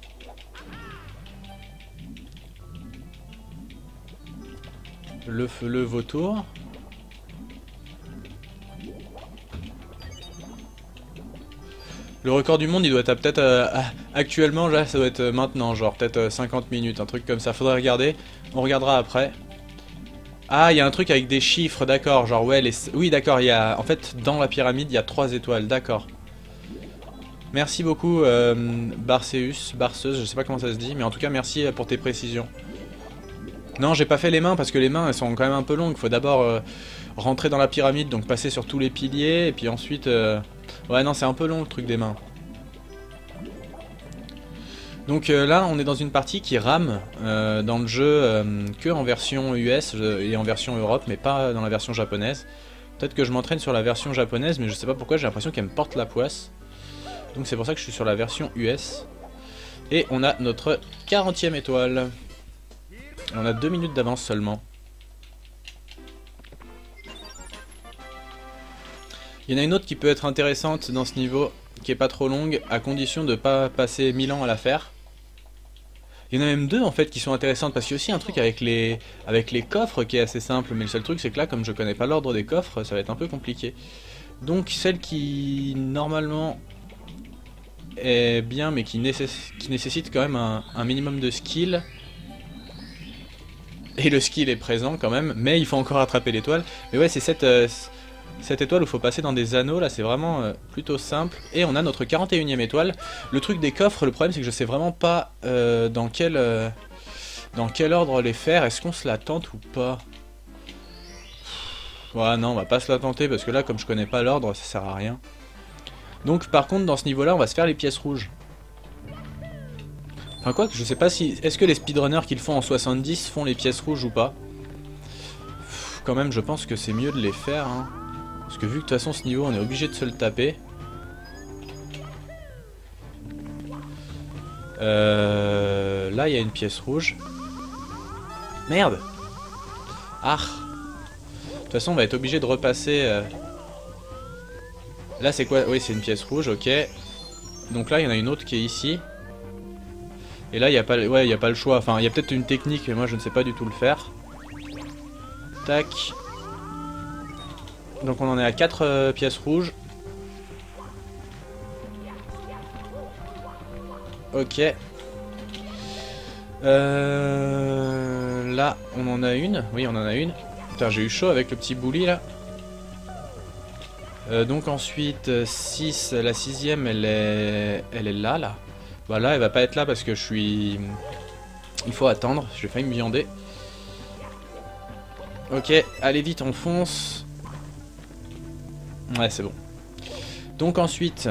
Le vautour. Le record du monde, il doit être peut-être... actuellement, là, ça doit être maintenant, genre peut-être 50 minutes, un truc comme ça. Faudrait regarder. On regardera après. Ah, il y a un truc avec des chiffres, d'accord. Genre, ouais, oui, d'accord, il y a... En fait, dans la pyramide, il y a 3 étoiles, d'accord. Merci beaucoup, Barceus, Barceuse, je sais pas comment ça se dit, mais en tout cas, merci pour tes précisions. Non, j'ai pas fait les mains, parce que les mains, elles sont quand même un peu longues. Il faut d'abord rentrer dans la pyramide, donc passer sur tous les piliers, et puis ensuite... Ouais, non, c'est un peu long, le truc des mains. Donc là, on est dans une partie qui rame dans le jeu que en version US et en version Europe, mais pas dans la version japonaise. Peut-être que je m'entraîne sur la version japonaise, mais je sais pas pourquoi, j'ai l'impression qu'elle me porte la poisse. Donc c'est pour ça que je suis sur la version US. Et on a notre 40e étoile. On a 2 minutes d'avance seulement. Il y en a une autre qui peut être intéressante dans ce niveau, qui est pas trop longue, à condition de pas passer 1000 ans à la faire. Il y en a même 2 en fait qui sont intéressantes, parce qu'il y a aussi un truc avec les coffres qui est assez simple, mais le seul truc c'est que là, comme je connais pas l'ordre des coffres, ça va être un peu compliqué. Donc celle qui normalement est bien, mais qui nécessite quand même un minimum de skill. Et le skill est présent quand même, mais il faut encore attraper l'étoile. Mais ouais, c'est cette étoile où il faut passer dans des anneaux, là c'est vraiment plutôt simple. Et on a notre 41e étoile. Le truc des coffres, le problème c'est que je sais vraiment pas dans quel ordre les faire. Est-ce qu'on se la tente ou pas? Ouais, non, on va pas se la tenter parce que là, comme je connais pas l'ordre, ça sert à rien. Donc par contre, dans ce niveau-là, on va se faire les pièces rouges. Enfin quoi, je sais pas si... Est-ce que les speedrunners qui le font en 70 font les pièces rouges ou pas? Quand même, je pense que c'est mieux de les faire, hein. Parce que vu que de toute façon ce niveau on est obligé de se le taper. Là il y a une pièce rouge. Merde. Ah. De toute façon on va être obligé de repasser. Là c'est quoi? Oui c'est une pièce rouge, ok. Donc là il y en a une autre qui est ici. Et là il n'y a pas, ouais, y a pas le choix. Enfin il y a peut-être une technique mais moi je ne sais pas du tout le faire. Tac. Donc on en est à 4 pièces rouges. Ok. Là, on en a une. Oui, on en a une. Putain, j'ai eu chaud avec le petit bouli là. Donc ensuite, 6, la 6ème, elle est là. Bah là, elle va pas être là parce que je suis... Il faut attendre, j'ai failli me viander. Ok, allez vite, on fonce. Ouais, c'est bon. Donc ensuite...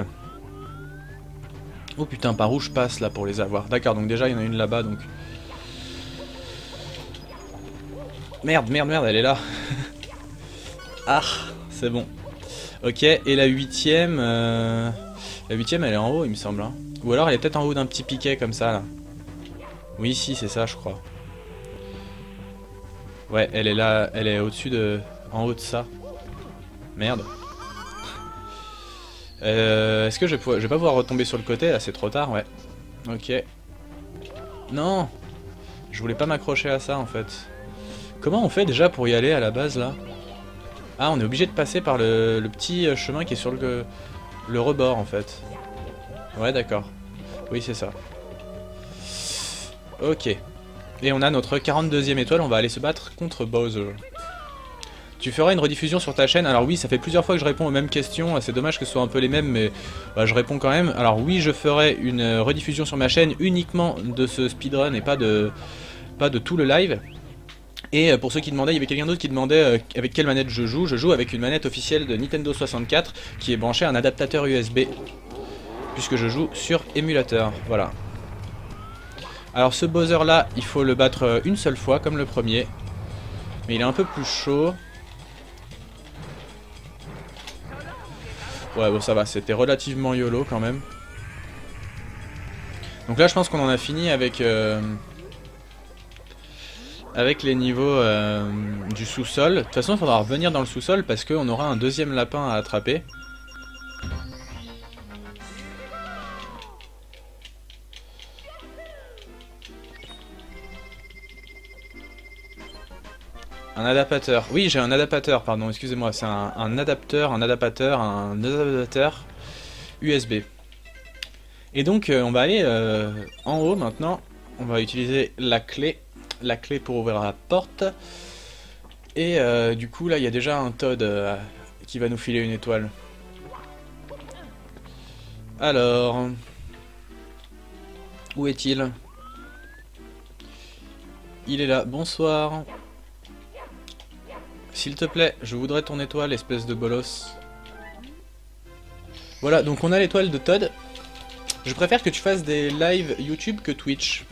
Oh putain, par où je passe là pour les avoir? D'accord, donc déjà il y en a une là-bas, donc... Merde, elle est là. Ah, c'est bon. Ok, et la 8ème... La 8ème elle est en haut il me semble. Hein. Ou alors elle est peut-être en haut d'un petit piquet comme ça là. Oui, si, c'est ça je crois. Ouais, elle est là, elle est au-dessus de... En haut de ça. Merde. Est-ce que je vais pas pouvoir retomber sur le côté là, c'est trop tard, ouais. Ok. Non. Je voulais pas m'accrocher à ça en fait. Comment on fait déjà pour y aller à la base là? Ah, on est obligé de passer par le petit chemin qui est sur le rebord en fait. Ouais, d'accord. Oui, c'est ça. Ok. Et on a notre 42e étoile, on va aller se battre contre Bowser. Tu feras une rediffusion sur ta chaîne? Alors oui, ça fait plusieurs fois que je réponds aux mêmes questions, c'est dommage que ce soit un peu les mêmes, mais bah, je réponds quand même. Alors oui, je ferai une rediffusion sur ma chaîne uniquement de ce speedrun et pas de tout le live. Et pour ceux qui demandaient, il y avait quelqu'un d'autre qui demandait avec quelle manette je joue avec une manette officielle de Nintendo 64 qui est branchée à un adaptateur USB, puisque je joue sur émulateur, voilà. Alors ce Bowser là, il faut le battre une seule fois comme le premier, mais il est un peu plus chaud. Ouais, bon ça va, c'était relativement YOLO quand même. Donc là je pense qu'on en a fini avec les niveaux du sous-sol. De toute façon il faudra revenir dans le sous-sol parce qu'on aura un deuxième lapin à attraper. Un adaptateur. Oui, j'ai un adaptateur, pardon, excusez-moi. C'est un adaptateur USB. Et donc, on va aller en haut maintenant. On va utiliser la clé pour ouvrir la porte. Et du coup, là, il y a déjà un Toad qui va nous filer une étoile. Alors... Où est-il? Il est là. Bonsoir. S'il te plaît, je voudrais ton étoile, espèce de bolos. Voilà, donc on a l'étoile de Toad. Je préfère que tu fasses des lives YouTube que Twitch.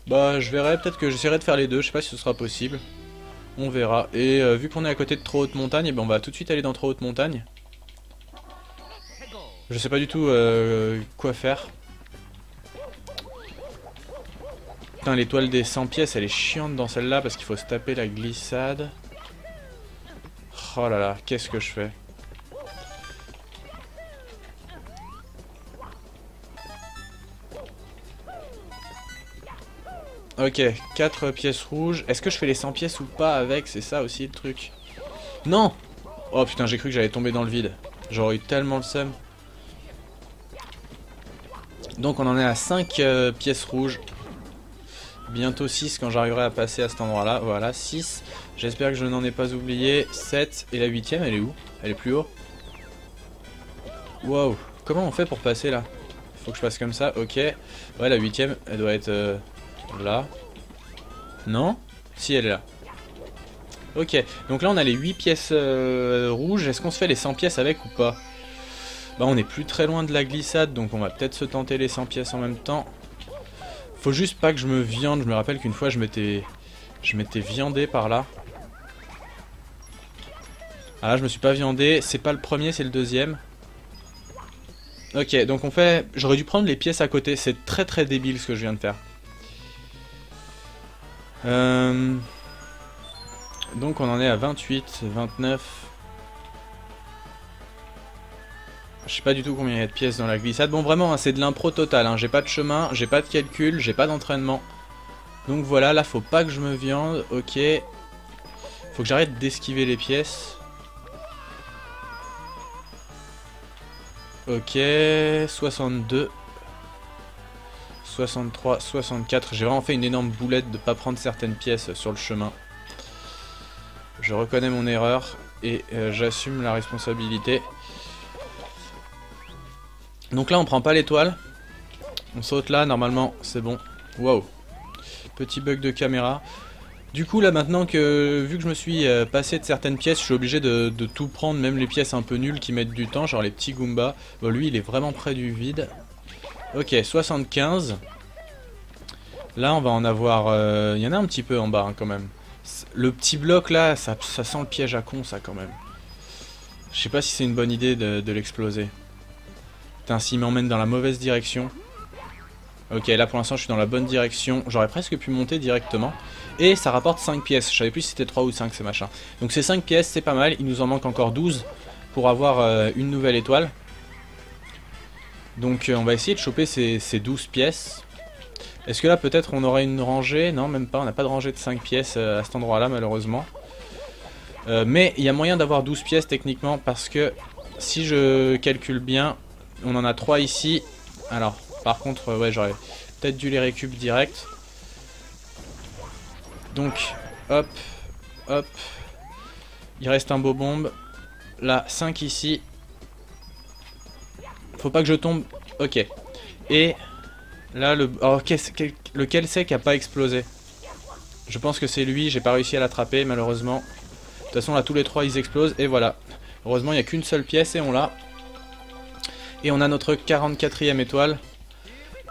Bah, je verrai, peut-être que j'essaierai de faire les deux, je sais pas si ce sera possible. On verra. Et vu qu'on est à côté de Trop Haute Montagne, eh ben, on va tout de suite aller dans Trop Haute Montagne. Je sais pas du tout quoi faire. Putain, l'étoile des 100 pièces, elle est chiante dans celle-là parce qu'il faut se taper la glissade. Oh là là, qu'est-ce que je fais? Ok, 4 pièces rouges. Est-ce que je fais les 100 pièces ou pas avec? C'est ça aussi le truc. Non! Oh putain, j'ai cru que j'allais tomber dans le vide. J'aurais eu tellement le seum. Donc on en est à 5 pièces rouges. Bientôt 6 quand j'arriverai à passer à cet endroit-là. Voilà, 6. J'espère que je n'en ai pas oublié. 7. Et la 8ème, elle est où? Elle est plus haut? Wow. Comment on fait pour passer là? Faut que je passe comme ça, ok. Ouais, la 8ème, elle doit être là. Non? Si, elle est là. Ok, donc là on a les 8 pièces rouges. Est-ce qu'on se fait les 100 pièces avec ou pas? Bah on est plus très loin de la glissade, donc on va peut-être se tenter les 100 pièces en même temps. Faut juste pas que je me viande. Je me rappelle qu'une fois je m'étais viandé par là. Ah là je me suis pas viandé. C'est pas le premier, c'est le deuxième. Ok, donc on fait... J'aurais dû prendre les pièces à côté. C'est très très débile ce que je viens de faire. Donc on en est à 28, 29. Je sais pas du tout combien il y a de pièces dans la glissade. Bon vraiment, hein, c'est de l'impro total. Hein. J'ai pas de chemin, j'ai pas de calcul, j'ai pas d'entraînement. Donc voilà, là faut pas que je me viande. Ok. Faut que j'arrête d'esquiver les pièces. Ok, 62. 63, 64. J'ai vraiment fait une énorme boulette de pas prendre certaines pièces sur le chemin. Je reconnais mon erreur et j'assume la responsabilité. Donc là on prend pas l'étoile. On saute là, normalement c'est bon. Wow. Petit bug de caméra. Du coup là maintenant que, vu que je me suis passé de certaines pièces, je suis obligé de tout prendre, même les pièces un peu nulles qui mettent du temps, genre les petits Goombas. Bon lui il est vraiment près du vide. Ok, 75. Là on va en avoir... Il y en a un petit peu en bas hein, quand même. Le petit bloc là, ça sent le piège à con ça quand même. Je sais pas si c'est une bonne idée de l'exploser. Putain, s'il m'emmène dans la mauvaise direction. Ok, là pour l'instant je suis dans la bonne direction. J'aurais presque pu monter directement. Et ça rapporte 5 pièces. Je savais plus si c'était 3 ou 5 ces machins. Donc c'est 5 pièces, c'est pas mal. Il nous en manque encore 12 pour avoir une nouvelle étoile. Donc on va essayer de choper ces 12 pièces. Est-ce que là peut-être on aurait une rangée? Non, même pas, on n'a pas de rangée de 5 pièces à cet endroit là malheureusement. Mais il y a moyen d'avoir 12 pièces techniquement parce que si je calcule bien, on en a 3 ici. Alors par contre ouais, j'aurais peut-être dû les récup direct. Donc hop, hop. Il reste un beau bombe. Là 5 ici. Faut pas que je tombe. Ok. Et là le... Oh, lequel c'est qui a pas explosé? Je pense que c'est lui, j'ai pas réussi à l'attraper malheureusement. De toute façon là tous les 3 ils explosent et voilà. Heureusement il n'y a qu'une seule pièce et on l'a. Et on a notre 44e étoile.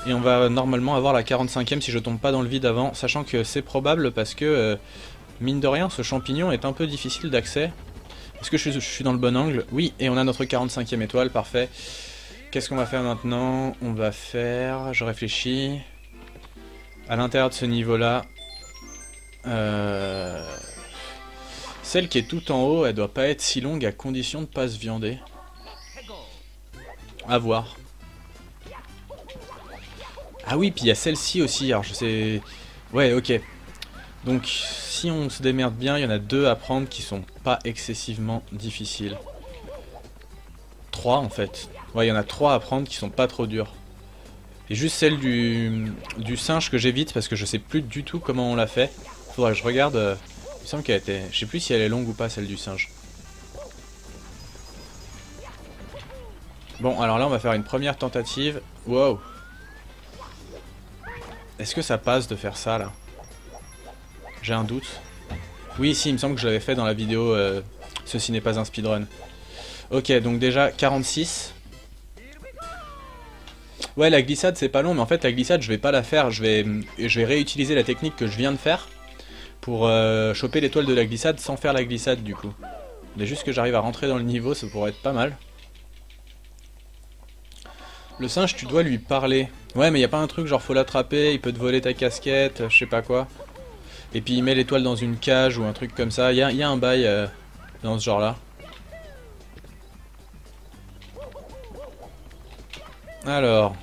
Et on va normalement avoir la 45e si je tombe pas dans le vide avant. Sachant que c'est probable parce que mine de rien ce champignon est un peu difficile d'accès. Est-ce que je suis dans le bon angle? Oui, et on a notre 45e étoile, parfait. Qu'est-ce qu'on va faire maintenant? On va faire... Je réfléchis... À l'intérieur de ce niveau-là... Celle qui est tout en haut, elle doit pas être si longue à condition de pas se viander. À voir. Ah oui, puis il y a celle-ci aussi, alors je sais... Ouais, ok. Donc, si on se démerde bien, il y en a 2 à prendre qui sont pas excessivement difficiles. 3 en fait. Ouais, il y en a 3 à prendre qui sont pas trop durs. Et juste celle du singe que j'évite parce que je sais plus du tout comment on l'a fait. Faudrait que je regarde. Il me semble qu'elle était... Je sais plus si elle est longue ou pas celle du singe. Bon, alors là on va faire une première tentative. Wow. Est-ce que ça passe de faire ça là? J'ai un doute. Oui, si, il me semble que je l'avais fait dans la vidéo Ceci n'est pas un speedrun. Ok, donc déjà 46. Ouais, la glissade c'est pas long, mais en fait la glissade je vais pas la faire. Je vais réutiliser la technique que je viens de faire pour choper l'étoile de la glissade sans faire la glissade du coup. Mais juste que j'arrive à rentrer dans le niveau, ça pourrait être pas mal. Le singe, tu dois lui parler. Ouais, mais y a pas un truc genre faut l'attraper, il peut te voler ta casquette, je sais pas quoi. Et puis il met l'étoile dans une cage ou un truc comme ça. Y a un bail dans ce genre là. Alors.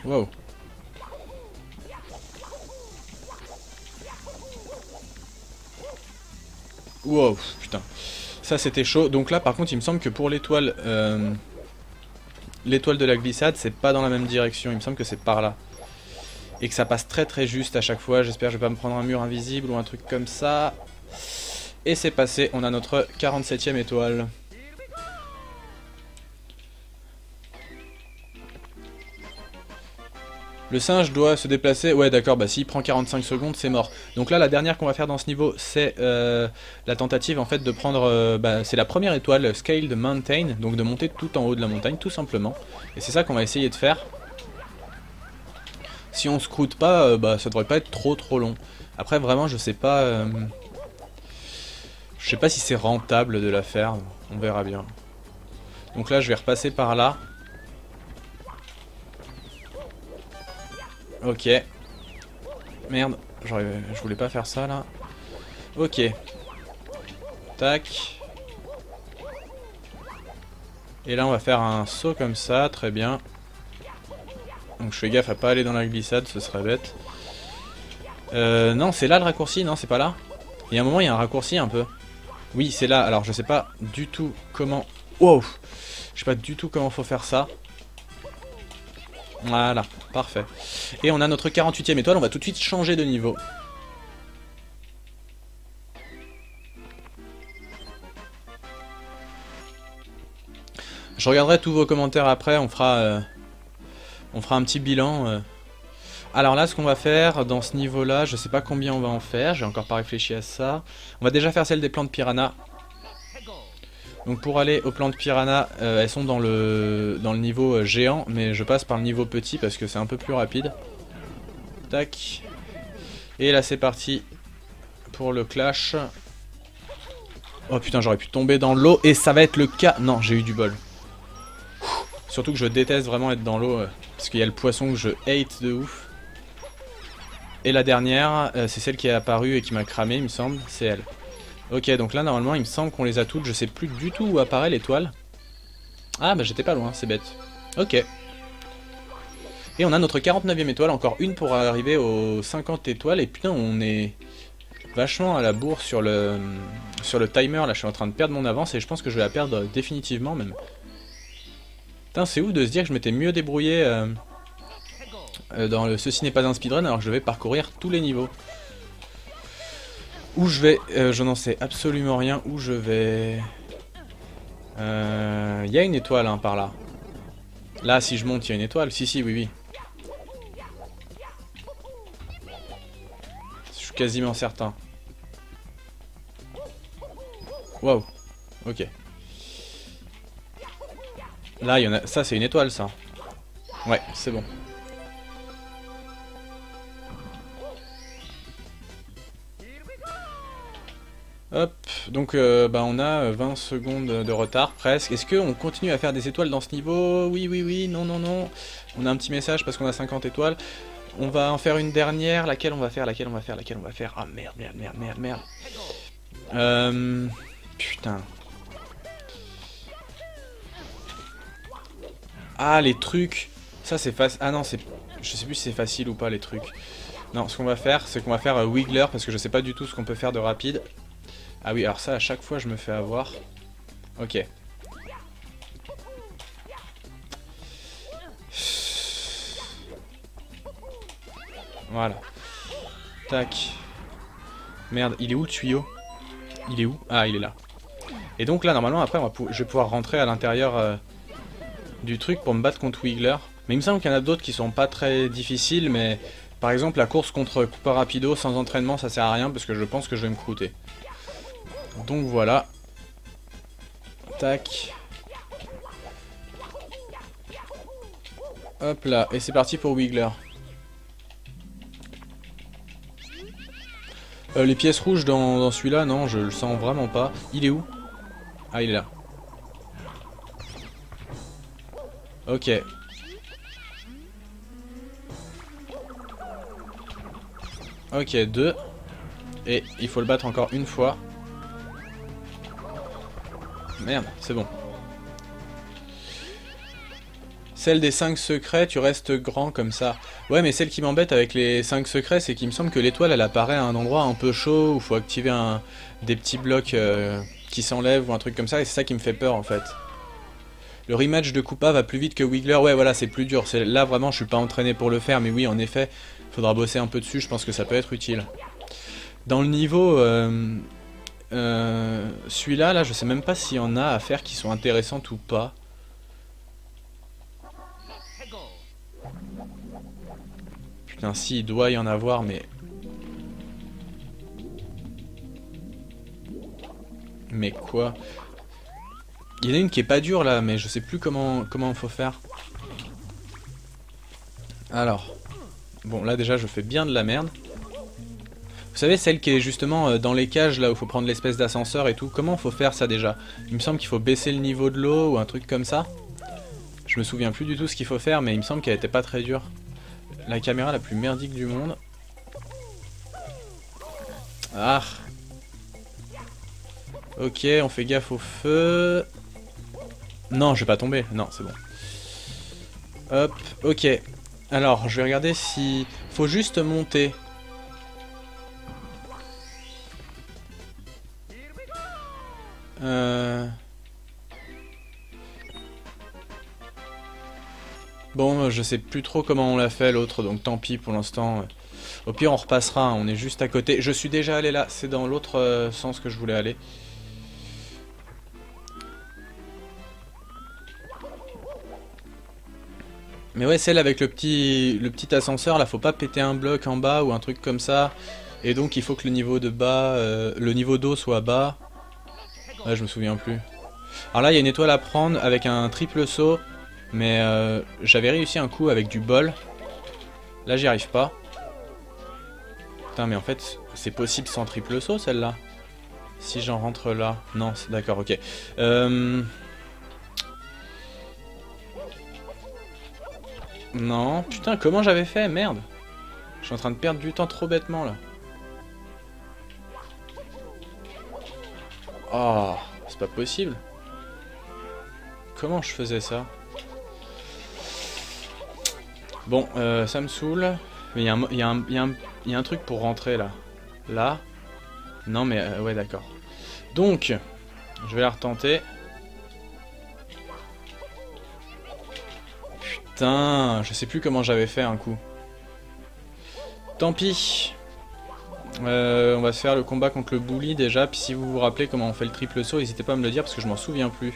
Wow. Wow, putain. Ça c'était chaud. Donc là par contre il me semble que pour l'étoile l'étoile de la glissade c'est pas dans la même direction. Il me semble que c'est par là. Et que ça passe très très juste à chaque fois. J'espère que je vais pas me prendre un mur invisible ou un truc comme ça. Et c'est passé. On a notre 47e étoile. Le singe doit se déplacer, ouais d'accord, bah s'il prend 45 secondes c'est mort. Donc là la dernière qu'on va faire dans ce niveau c'est la tentative en fait de prendre, c'est la première étoile, Scaled Mountain, donc de monter tout en haut de la montagne tout simplement. Et c'est ça qu'on va essayer de faire. Si on se croûte pas, ça devrait pas être trop long. Après vraiment je sais pas si c'est rentable de la faire, on verra bien. Donc là je vais repasser par là. Ok. Merde, je voulais pas faire ça là. Ok. Tac. Et là on va faire un saut comme ça, très bien. Donc je fais gaffe à pas aller dans la glissade, ce serait bête. Non, c'est là le raccourci, non c'est pas là. Il y a un moment il y a un raccourci un peu. Oui c'est là, alors je sais pas du tout comment... Wow. Je sais pas du tout comment faut faire ça. Voilà, parfait. Et on a notre 48e étoile, on va tout de suite changer de niveau. Je regarderai tous vos commentaires après, on fera un petit bilan. Alors là, ce qu'on va faire dans ce niveau-là, je sais pas combien on va en faire, j'ai encore pas réfléchi à ça. On va déjà faire celle des plantes piranha. Donc pour aller aux plantes piranha, elles sont dans le niveau géant, mais je passe par le niveau petit parce que c'est un peu plus rapide. Tac. Et là c'est parti pour le clash. Oh putain, j'aurais pu tomber dans l'eau et ça va être le cas. Non, j'ai eu du bol. Surtout que je déteste vraiment être dans l'eau parce qu'il y a le poisson que je hate de ouf. Et la dernière, c'est celle qui est apparue et qui m'a cramé, il me semble, c'est elle. Ok, donc là normalement il me semble qu'on les a toutes, je sais plus du tout où apparaît l'étoile. Ah bah j'étais pas loin, c'est bête. Ok. Et on a notre 49e étoile, encore une pour arriver aux 50 étoiles. Et putain, on est vachement à la bourre sur le timer. Là, je suis en train de perdre mon avance et je pense que je vais la perdre définitivement même. Putain, c'est ouf de se dire que je m'étais mieux débrouillé dans le Ceci n'est pas un speedrun alors que je vais parcourir tous les niveaux. Où je vais, je n'en sais absolument rien. Où je vais... Il y a une étoile hein, par là. Là, si je monte, il y a une étoile. Si, si, oui, oui. Je suis quasiment certain. Waouh. Ok. Là, il y en a... Ça, c'est une étoile, ça. Ouais, c'est bon. Hop, donc bah on a 20 secondes de retard presque. Est-ce qu'on continue à faire des étoiles dans ce niveau? Oui, oui, oui, non, non, non. On a un petit message parce qu'on a 50 étoiles. On va en faire une dernière. Laquelle on va faire? Laquelle on va faire? Laquelle on va faire? Ah merde, merde, merde, merde, merde. Putain. Ah, les trucs. Ça, c'est facile. Ah non, c'est... Je sais plus si c'est facile ou pas, les trucs. Non, ce qu'on va faire, c'est qu'on va faire Wiggler parce que je sais pas du tout ce qu'on peut faire de rapide. Ah oui, alors ça, à chaque fois, je me fais avoir. Ok. Voilà. Tac. Merde, il est où le tuyau? Il est où? Ah, il est là. Et donc là, normalement, après, je vais pouvoir rentrer à l'intérieur du truc pour me battre contre Wiggler. Mais il me semble qu'il y en a d'autres qui sont pas très difficiles, mais... Par exemple, la course contre Koopa Rapido, sans entraînement, ça sert à rien, parce que je pense que je vais me croûter. Donc voilà. Tac. Hop là, et c'est parti pour Wiggler. Les pièces rouges dans celui-là, non, je le sens vraiment pas. Il est où? Ah, il est là. Ok. Ok, 2. Et il faut le battre encore une fois. Merde, c'est bon. Celle des 5 secrets, tu restes grand comme ça. Ouais, mais celle qui m'embête avec les 5 secrets, c'est qu'il me semble que l'étoile, elle apparaît à un endroit un peu chaud, où il faut activer des petits blocs qui s'enlèvent ou un truc comme ça, et c'est ça qui me fait peur en fait. Le rematch de Koopa va plus vite que Wiggler, ouais voilà, c'est plus dur. Là vraiment, je suis pas entraîné pour le faire, mais oui, en effet, faudra bosser un peu dessus, je pense que ça peut être utile. Dans le niveau... celui-là, là, je sais même pas s'il y en a à faire qui sont intéressantes ou pas. Putain, si, il doit y en avoir, mais... Mais quoi? Il y en a une qui est pas dure, là, mais je sais plus comment faut faire. Alors... Bon, là, déjà, je fais bien de la merde. Vous savez, celle qui est justement dans les cages, là, où il faut prendre l'espèce d'ascenseur et tout, comment faut faire ça, déjà? Il me semble qu'il faut baisser le niveau de l'eau, ou un truc comme ça. Je me souviens plus du tout ce qu'il faut faire, mais il me semble qu'elle était pas très dure. La caméra la plus merdique du monde. Ah. Ok, on fait gaffe au feu. Non, je vais pas tomber. Non, c'est bon. Hop, ok. Alors, je vais regarder si... Faut juste monter. Bon, je sais plus trop comment on l'a fait l'autre, donc tant pis pour l'instant. Au pire, on repassera, hein, on est juste à côté. Je suis déjà allé là, c'est dans l'autre sens que je voulais aller. Mais ouais, celle avec le petit ascenseur, là, faut pas péter un bloc en bas ou un truc comme ça. Et donc, il faut que le niveau de bas, le niveau d'eau soit bas. Ouais, je me souviens plus. Alors là, il y a une étoile à prendre avec un triple saut. Mais j'avais réussi un coup avec du bol. Là, j'y arrive pas. Putain, mais en fait, c'est possible sans triple saut, celle-là. Si j'en rentre là. Non, c'est d'accord, ok. Non, putain, comment j'avais fait? Merde. Je suis en train de perdre du temps trop bêtement, là. Oh, c'est pas possible. Comment je faisais ça? Bon, ça me saoule. Mais il y a un truc pour rentrer là. Là. Non mais ouais d'accord. Donc, je vais la retenter. Putain, je sais plus comment j'avais fait un coup. Tant pis. On va se faire le combat contre le bully déjà. Puis si vous vous rappelez comment on fait le triple saut, n'hésitez pas à me le dire parce que je m'en souviens plus.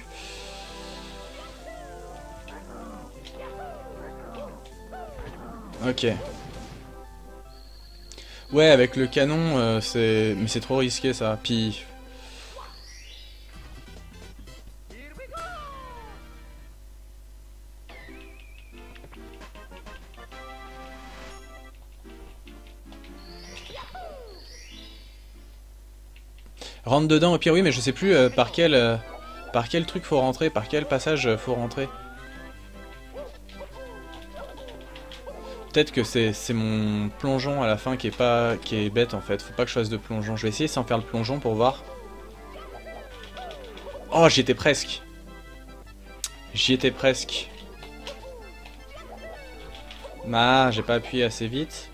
Ok. Ouais, avec le canon, mais c'est trop risqué ça. Puis... Rentre dedans, au pire oui, mais je sais plus par quel truc faut rentrer, par quel passage faut rentrer. Peut-être que c'est mon plongeon à la fin qui est bête en fait. Faut pas que je fasse de plongeon. Je vais essayer sans faire le plongeon pour voir. Oh, j'y étais presque. J'y étais presque. Ah, j'ai pas appuyé assez vite.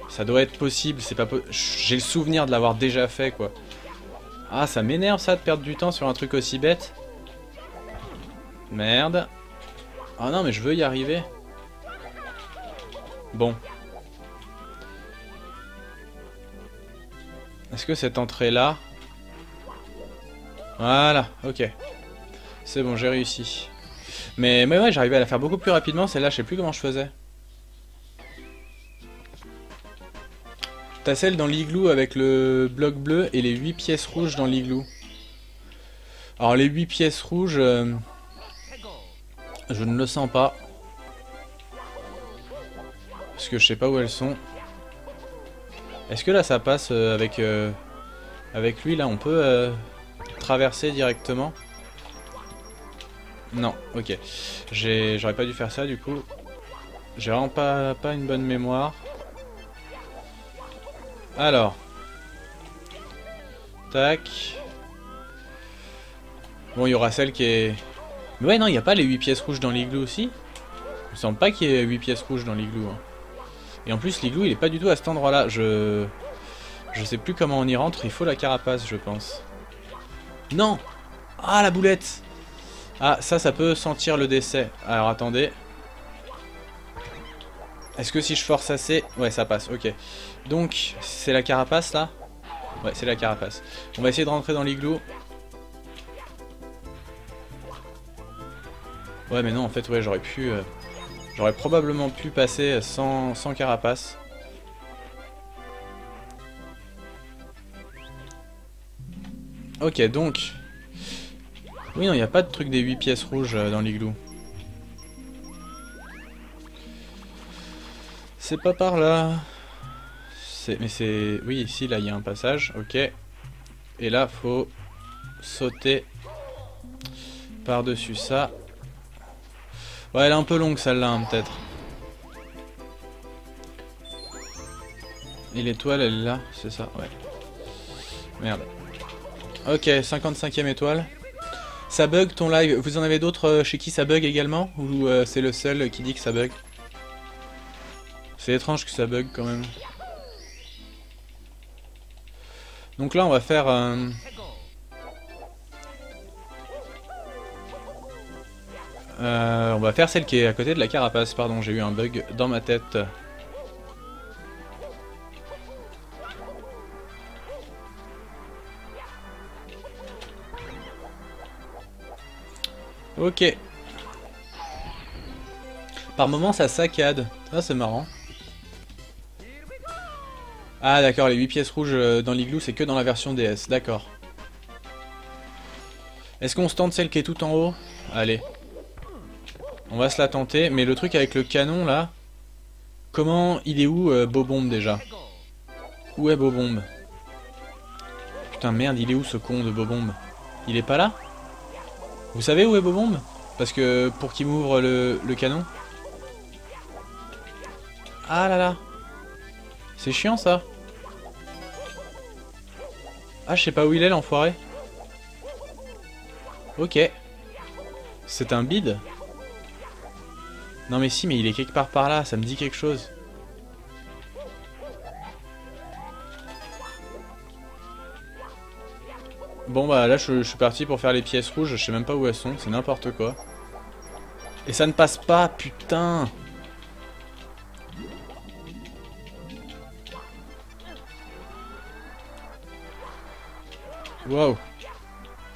Ça doit être possible, c'est pas j'ai le souvenir de l'avoir déjà fait quoi. Ah, ça m'énerve ça de perdre du temps sur un truc aussi bête. Merde. Ah non, mais je veux y arriver. Bon. Est-ce que cette entrée là... Voilà, ok. C'est bon, j'ai réussi. Mais ouais, j'arrivais à la faire beaucoup plus rapidement, celle-là, je sais plus comment je faisais. T'as celle dans l'igloo avec le bloc bleu et les 8 pièces rouges dans l'igloo. Alors les 8 pièces rouges, je ne le sens pas. Parce que je sais pas où elles sont. Est-ce que là ça passe avec lui là on peut traverser directement? Non, ok. J'aurais pas dû faire ça du coup. J'ai vraiment pas une bonne mémoire. Alors. Tac. Bon, il y aura celle qui est... Mais ouais, non, il n'y a pas les 8 pièces rouges dans l'igloo aussi. Il me semble pas qu'il y ait 8 pièces rouges dans l'igloo. Hein. Et en plus, l'igloo, il est pas du tout à cet endroit-là. Je sais plus comment on y rentre. Il faut la carapace, je pense. Non! Ah, la boulette! Ah, ça peut sentir le décès. Alors, attendez. Est-ce que si je force assez... Ouais, ça passe, ok. Donc, c'est la carapace, là? Ouais, c'est la carapace. On va essayer de rentrer dans l'igloo. Ouais, mais non, en fait, ouais, j'aurais pu... J'aurais probablement pu passer sans carapace. Ok, donc... Oui, non, il n'y a pas de truc des 8 pièces rouges dans l'igloo. C'est pas par là. Mais c'est... Oui, ici, là, il y a un passage. Ok. Et là, faut sauter par-dessus ça. Ouais, elle est un peu longue, celle-là, hein, peut-être. Et l'étoile, elle est là, c'est ça, ouais. Merde. Ok, 55e étoile. Ça bug ton live. Vous en avez d'autres chez qui ça bug également? Ou c'est le seul qui dit que ça bug? C'est étrange que ça bug quand même. Donc là on va faire... on va faire celle qui est à côté de la carapace. Pardon, j'ai eu un bug dans ma tête. Ok. Par moment ça saccade. Ah, c'est marrant. Ah d'accord, les 8 pièces rouges dans l'igloo c'est que dans la version DS. D'accord. Est-ce qu'on se tente celle qui est tout en haut? Allez. On va se la tenter. Mais le truc avec le canon là... Comment... Il est où Bobombe déjà? Où est Bobombe? Putain merde, il est où ce con de Bobombe? Il est pas là? Vous savez où est Bobombe? Parce que pour qu'il m'ouvre le canon. Ah là là. C'est chiant ça. Ah, je sais pas où il est l'enfoiré. Ok. C'est un bide. Non mais si, mais il est quelque part par là, ça me dit quelque chose. Bon bah là je suis parti pour faire les pièces rouges, je sais même pas où elles sont, c'est n'importe quoi. Et ça ne passe pas, putain. Waouh.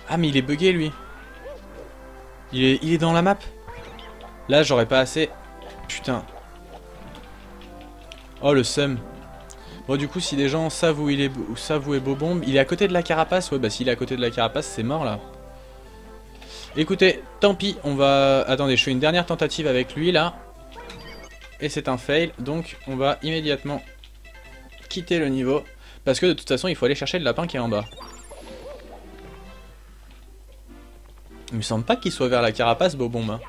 Ah mais il est bugué lui. Il est dans la map. Là j'aurais pas assez. Putain. Oh le seum. Bon du coup si des gens savent où il est, savent où est Bobombe, il est à côté de la carapace. Ouais bah s'il est à côté de la carapace c'est mort là. Écoutez, tant pis, on va... Attendez, je fais une dernière tentative avec lui là. Et c'est un fail, donc on va immédiatement quitter le niveau. Parce que de toute façon il faut aller chercher le lapin qui est en bas. Il me semble pas qu'il soit vers la carapace Bobombe. Hein.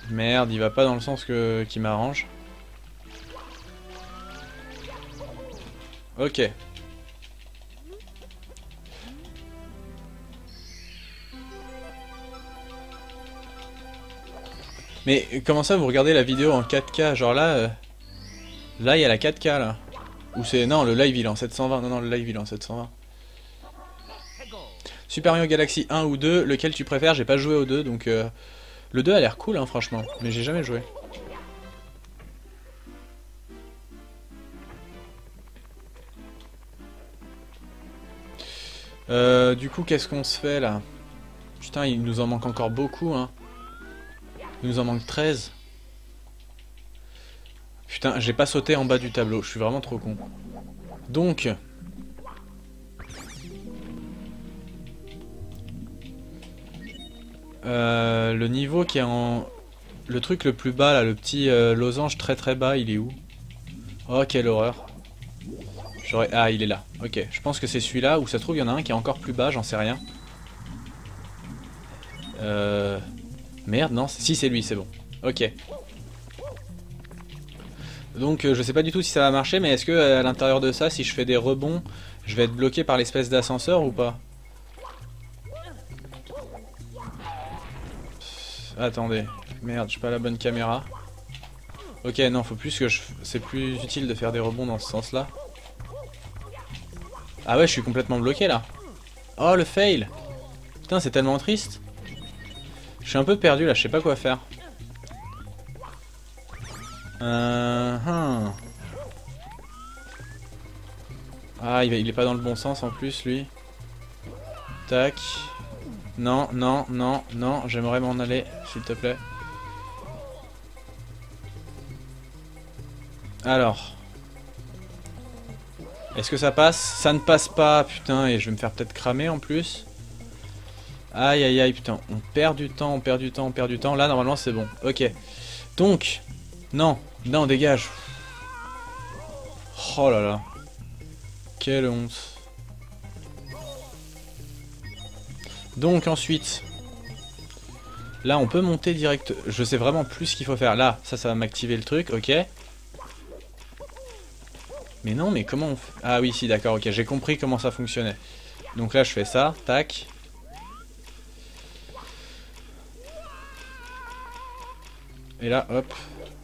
Merde, il va pas dans le sens qui m'arrange. Ok. Mais comment ça vous regardez la vidéo en 4K? Genre là, là il y a la 4K là. Ou c'est... Non, le live il est en 720. Non, non, le live il est en 720. Super Mario Galaxy 1 ou 2, lequel tu préfères? J'ai pas joué au 2 donc... Le 2 a l'air cool hein franchement, mais j'ai jamais joué. Du coup qu'est-ce qu'on se fait là? Putain il nous en manque encore beaucoup hein. Il nous en manque 13. Putain j'ai pas sauté en bas du tableau, je suis vraiment trop con. Donc... le niveau qui est en... Le truc le plus bas là, le petit losange très très bas, il est où? Oh quelle horreur. Ah il est là, ok. Je pense que c'est celui-là, où ça se trouve il y en a un qui est encore plus bas, j'en sais rien. Merde non, si c'est lui, c'est bon. Ok. Donc je sais pas du tout si ça va marcher, mais est-ce que à l'intérieur de ça, si je fais des rebonds, je vais être bloqué par l'espèce d'ascenseur ou pas? Attendez, merde, j'ai pas la bonne caméra. Ok, non, faut plus que je... C'est plus utile de faire des rebonds dans ce sens-là. Ah ouais, je suis complètement bloqué là. Oh, le fail. Putain, c'est tellement triste. Je suis un peu perdu là, je sais pas quoi faire. Ah, il est pas dans le bon sens en plus, lui. Tac. Non, non, non, non, j'aimerais m'en aller, s'il te plaît. Alors. Est-ce que ça passe? Ça ne passe pas, putain, et je vais me faire peut-être cramer en plus. Aïe, aïe, aïe, putain, on perd du temps, on perd du temps, on perd du temps. Là, normalement, c'est bon. Ok. Donc, non, non, dégage. Oh là là. Quelle honte. Donc, ensuite... Là, on peut monter direct. Je sais vraiment plus ce qu'il faut faire. Là, ça va m'activer le truc, ok. Mais non, mais comment on fait... Ah oui, si, d'accord, ok, j'ai compris comment ça fonctionnait. Donc là, je fais ça, tac. Et là, hop,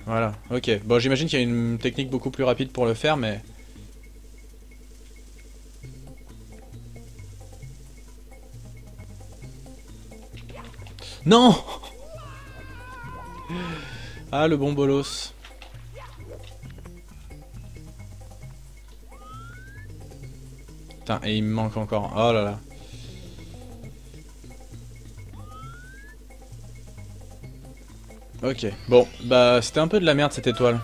voilà, ok. Bon, j'imagine qu'il y a une technique beaucoup plus rapide pour le faire, mais... Non! Ah, le bon bolos. Putain, et il me manque encore. Oh là là. Ok, bon, bah c'était un peu de la merde cette étoile.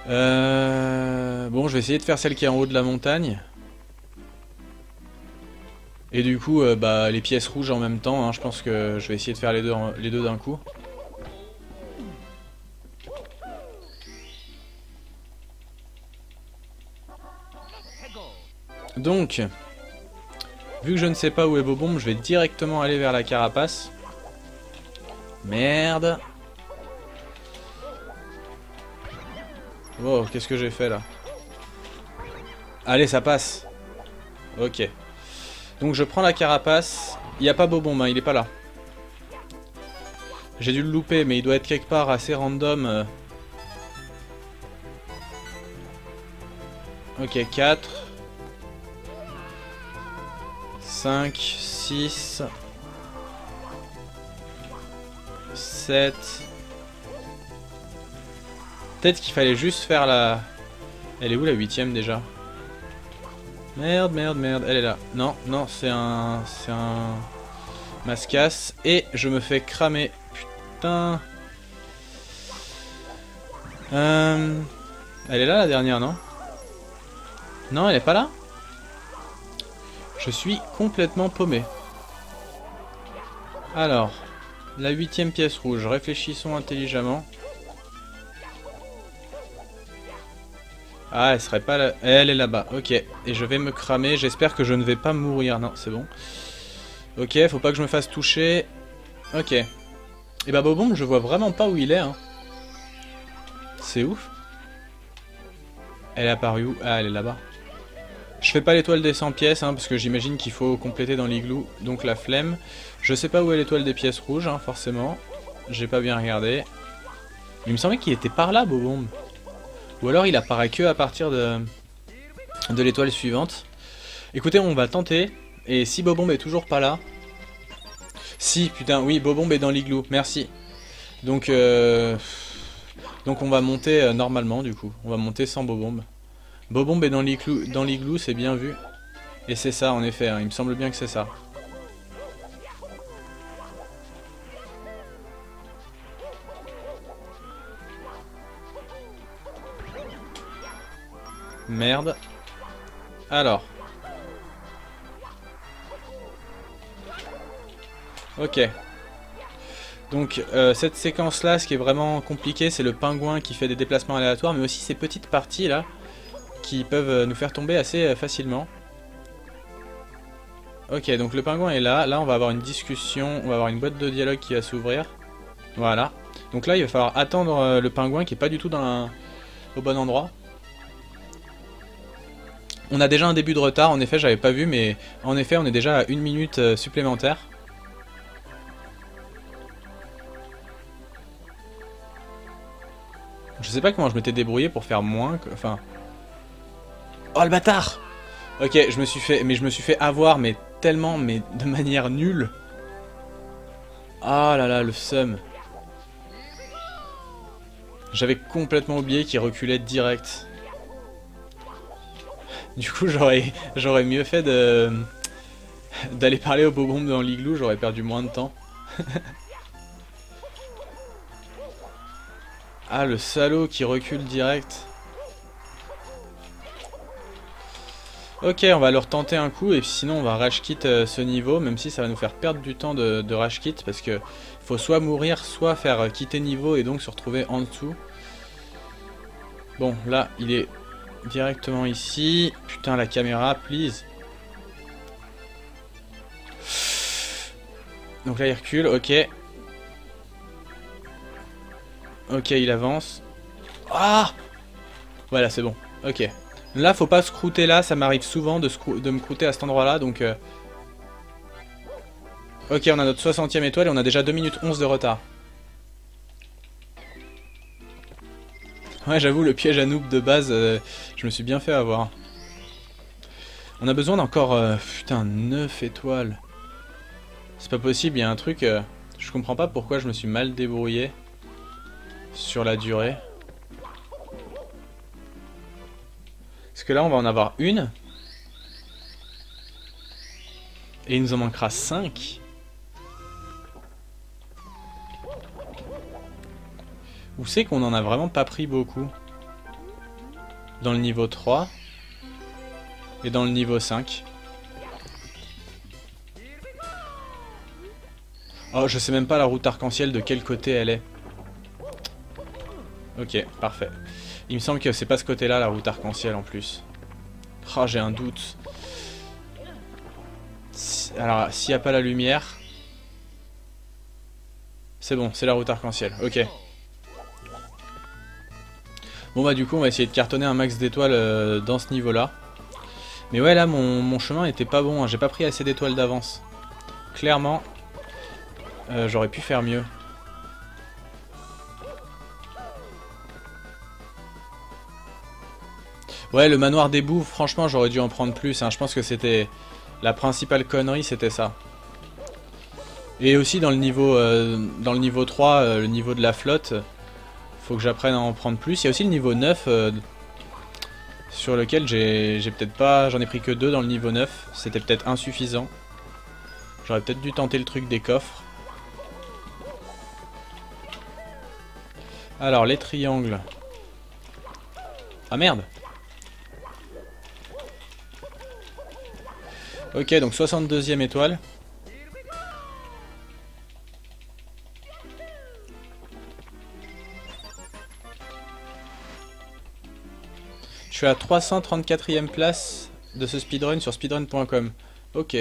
Bon, je vais essayer de faire celle qui est en haut de la montagne. Et du coup, bah les pièces rouges en même temps, hein, je pense que je vais essayer de faire les deux d'un coup. Donc, vu que je ne sais pas où est Bobombe, je vais directement aller vers la carapace. Merde. Wow, qu'est-ce que j'ai fait là? Allez, ça passe. Ok. Donc je prends la carapace. Il n'y a pas Bobombe, hein, il est pas là. J'ai dû le louper, mais il doit être quelque part assez random. Ok, 4. 5, 6. 7. Peut-être qu'il fallait juste faire la... Elle est où la 8ème déjà? Merde, merde, merde, elle est là. Non, non, c'est un... Mascasse. Et je me fais cramer. Putain. Elle est là la dernière, non? Non, elle est pas là? Je suis complètement paumé. Alors, la 8ème pièce rouge. Réfléchissons intelligemment. Ah, elle serait pas là. Elle est là-bas. Ok. Et je vais me cramer. J'espère que je ne vais pas mourir. Non, c'est bon. Ok, faut pas que je me fasse toucher. Ok. Et bah Bobombe, je vois vraiment pas où il est. Hein. C'est ouf. Elle est apparue où? Ah, elle est là-bas. Je fais pas l'étoile des 100 pièces, hein, parce que j'imagine qu'il faut compléter dans l'igloo. Donc la flemme. Je sais pas où est l'étoile des pièces rouges, hein, forcément. J'ai pas bien regardé. Il me semblait qu'il était par là, Bobombe. Ou alors il apparaît que à partir de l'étoile suivante. Écoutez, on va tenter. Et si Bobombe est toujours pas là... Si, putain, oui, Bobombe est dans l'igloo. Merci. Donc on va monter normalement, du coup. On va monter sans Bobombe. Bobombe est dans l'igloo, c'est bien vu. Et c'est ça, en effet. Hein, il me semble bien que c'est ça. Merde. Alors. Ok. Donc cette séquence là, ce qui est vraiment compliqué, c'est le pingouin qui fait des déplacements aléatoires, mais aussi ces petites parties là, qui peuvent nous faire tomber assez facilement. Ok, donc le pingouin est là, là on va avoir une discussion, on va avoir une boîte de dialogue qui va s'ouvrir. Voilà. Donc là il va falloir attendre le pingouin qui est pas du tout au bon endroit. On a déjà un début de retard, en effet j'avais pas vu, mais en effet on est déjà à 1 minute supplémentaire. Je sais pas comment je m'étais débrouillé pour faire moins, enfin... Oh le bâtard! Ok, je me suis fait avoir, mais tellement, mais de manière nulle. Ah là là, le seum. J'avais complètement oublié qu'il reculait direct. Du coup, j'aurais mieux fait d'aller parler au Bobombe dans l'igloo, j'aurais perdu moins de temps. Ah, le salaud qui recule direct. Ok, on va leur tenter un coup et sinon on va rage quit ce niveau, même si ça va nous faire perdre du temps de rage quit parce que faut soit mourir, soit faire quitter niveau et donc se retrouver en dessous. Bon, là, il est directement ici. Putain, la caméra, please. Donc là, il recule, ok. Ok, il avance. Ah! Voilà, c'est bon. Ok. Là, faut pas se croûter là, ça m'arrive souvent de me croûter à cet endroit-là, donc... Ok, on a notre 60e étoile et on a déjà 2 minutes 11 de retard. Ouais, j'avoue, le piège à noob de base, je me suis bien fait avoir. On a besoin d'encore, putain, 9 étoiles. C'est pas possible, il y a un truc... je comprends pas pourquoi je me suis mal débrouillé sur la durée. Parce que là, on va en avoir une. Et il nous en manquera 5. Où c'est qu'on en a vraiment pas pris beaucoup? Dans le niveau 3. Et dans le niveau 5. Oh, je sais même pas la route arc-en-ciel de quel côté elle est. Ok, parfait. Il me semble que c'est pas ce côté-là, la route arc-en-ciel en plus. Oh, j'ai un doute. Alors, s'il n'y a pas la lumière... C'est bon, c'est la route arc-en-ciel. Ok. Bon bah du coup on va essayer de cartonner un max d'étoiles dans ce niveau-là. Mais ouais là mon chemin était pas bon, hein. J'ai pas pris assez d'étoiles d'avance. Clairement, j'aurais pu faire mieux. Ouais, le manoir des bouffes, franchement j'aurais dû en prendre plus, hein. Je pense que c'était la principale connerie, c'était ça. Et aussi dans le niveau 3, le niveau de la flotte, faut que j'apprenne à en prendre plus. Il y a aussi le niveau 9 sur lequel j'ai peut-être pas... J'en ai pris que 2 dans le niveau 9, c'était peut-être insuffisant. J'aurais peut-être dû tenter le truc des coffres. Alors, les triangles. Ah merde! Ok, donc 62e étoile. Je suis à 334e place de ce speedrun sur speedrun.com. Ok.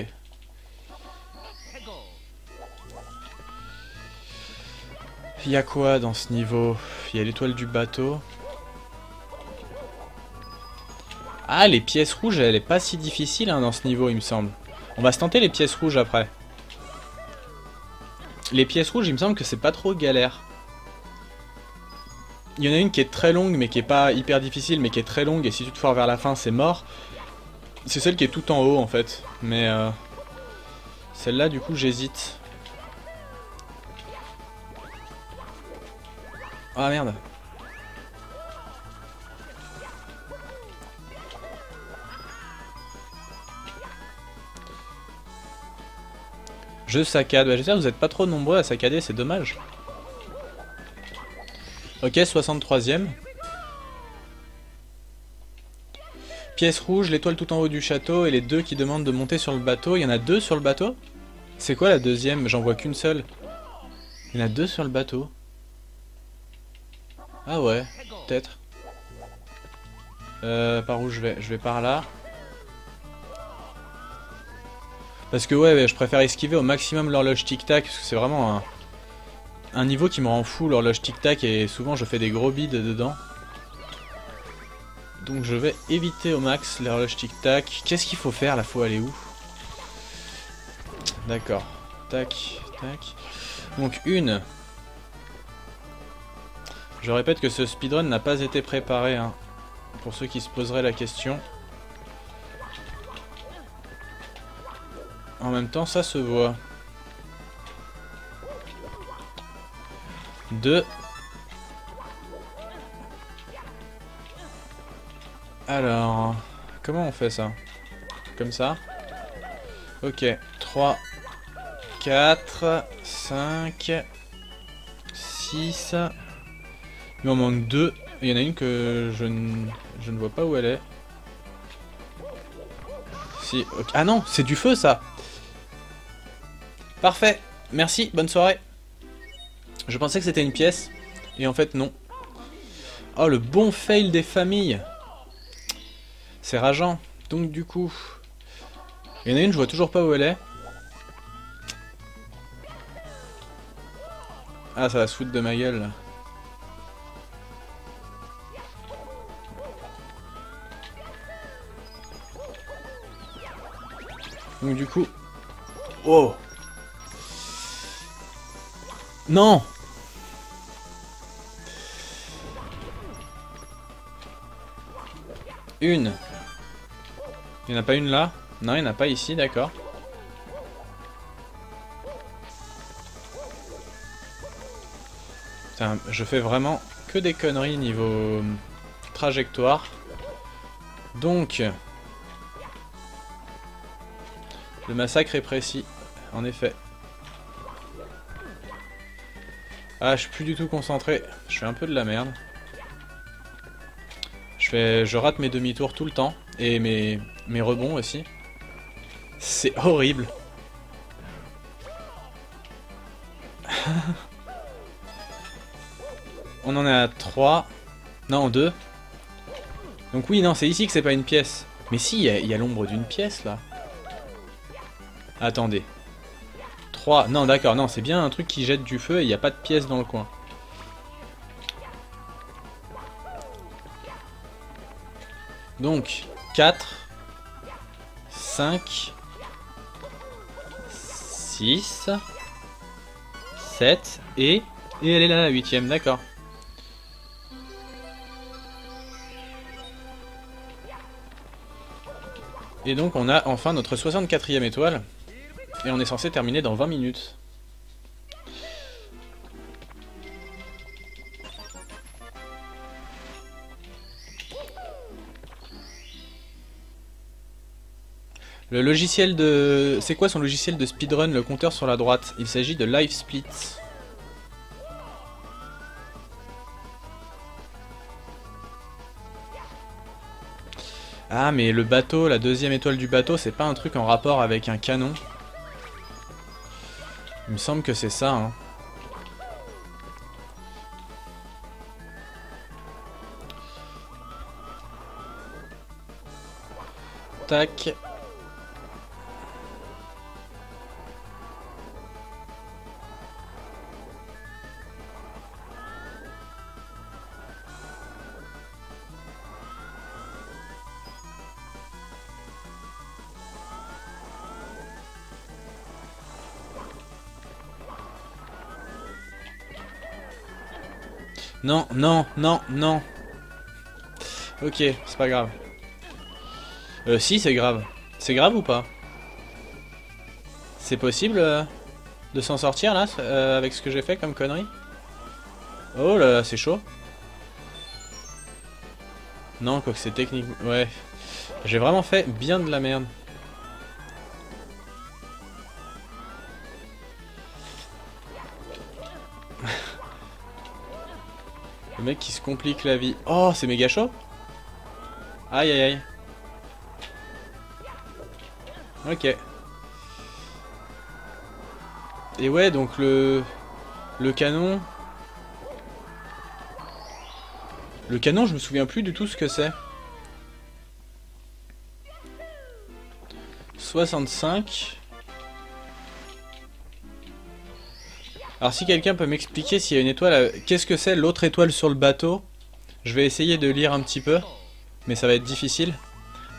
Il y a quoi dans ce niveau? Il y a l'étoile du bateau. Ah, les pièces rouges, elle est pas si difficile hein, dans ce niveau, il me semble. On va se tenter les pièces rouges après. Les pièces rouges, il me semble que c'est pas trop galère. Il y en a une qui est très longue, mais qui est pas hyper difficile, mais qui est très longue, et si tu te foires vers la fin, c'est mort. C'est celle qui est tout en haut, en fait. Mais celle-là, du coup, j'hésite. Ah merde. Je saccade. Bah, j'espère que vous n'êtes pas trop nombreux à saccader, c'est dommage. Ok, 63e. Pièce rouge, l'étoile tout en haut du château et les deux qui demandent de monter sur le bateau. Il y en a deux sur le bateau? C'est quoi la deuxième? J'en vois qu'une seule. Il y en a deux sur le bateau. Ah ouais, peut-être. Par où je vais? Je vais par là. Parce que ouais, je préfère esquiver au maximum l'horloge tic-tac, parce que c'est vraiment un niveau qui me rend fou, l'horloge tic-tac, et souvent je fais des gros bides dedans. Donc je vais éviter au max l'horloge tic-tac. Qu'est-ce qu'il faut faire là? Faut aller où? D'accord. Tac, tac. Donc une. Je répète que ce speedrun n'a pas été préparé, hein, pour ceux qui se poseraient la question. En même temps, ça se voit. 2. Alors, comment on fait ça? Comme ça? Ok, 3, 4, 5, 6. Il m'en manque 2. Il y en a une que je ne vois pas où elle est. Si, okay. Ah non, c'est du feu ça! Parfait, merci, bonne soirée. Je pensais que c'était une pièce, et en fait non. Oh, le bon fail des familles. C'est rageant. Donc du coup, il y en a une, je vois toujours pas où elle est. Ah, ça va se foutre de ma gueule là. Donc du coup... Oh! Non! Une. Il n'y en a pas une là? Non, il n'y en a pas ici, d'accord. Putain, je fais vraiment que des conneries niveau trajectoire. Donc... Le massacre est précis, en effet. Ah, je suis plus du tout concentré. Je fais un peu de la merde. Je rate mes demi-tours tout le temps. Et mes rebonds aussi. C'est horrible. On en est à 3. Non, 2. Donc oui, non, c'est ici que c'est pas une pièce. Mais si, il y a l'ombre d'une pièce, là. Attendez. 3. Non, d'accord, non, c'est bien un truc qui jette du feu et il n'y a pas de pièces dans le coin. Donc, 4, 5, 6, 7, et elle est là, la 8ème, d'accord. Et donc on a enfin notre 64e étoile. Et on est censé terminer dans 20 minutes. Le logiciel de... C'est quoi son logiciel de speedrun, le compteur sur la droite? Il s'agit de LiveSplit. Ah mais le bateau, la deuxième étoile du bateau, c'est pas un truc en rapport avec un canon? Il me semble que c'est ça, hein. Tac. Non, non, non, non. Ok, c'est pas grave. Si, c'est grave. C'est grave ou pas? C'est possible de s'en sortir là, avec ce que j'ai fait comme connerie? Oh là là, c'est chaud. Non, quoi que c'est technique. Ouais. J'ai vraiment fait bien de la merde. Le mec qui se complique la vie. Oh, c'est méga chaud. Aïe aïe aïe. Ok. Et ouais, donc le canon... Le canon, je me souviens plus du tout ce que c'est. 65. Alors si quelqu'un peut m'expliquer s'il y a une étoile... Qu'est-ce que c'est l'autre étoile sur le bateau? Je vais essayer de lire un petit peu. Mais ça va être difficile.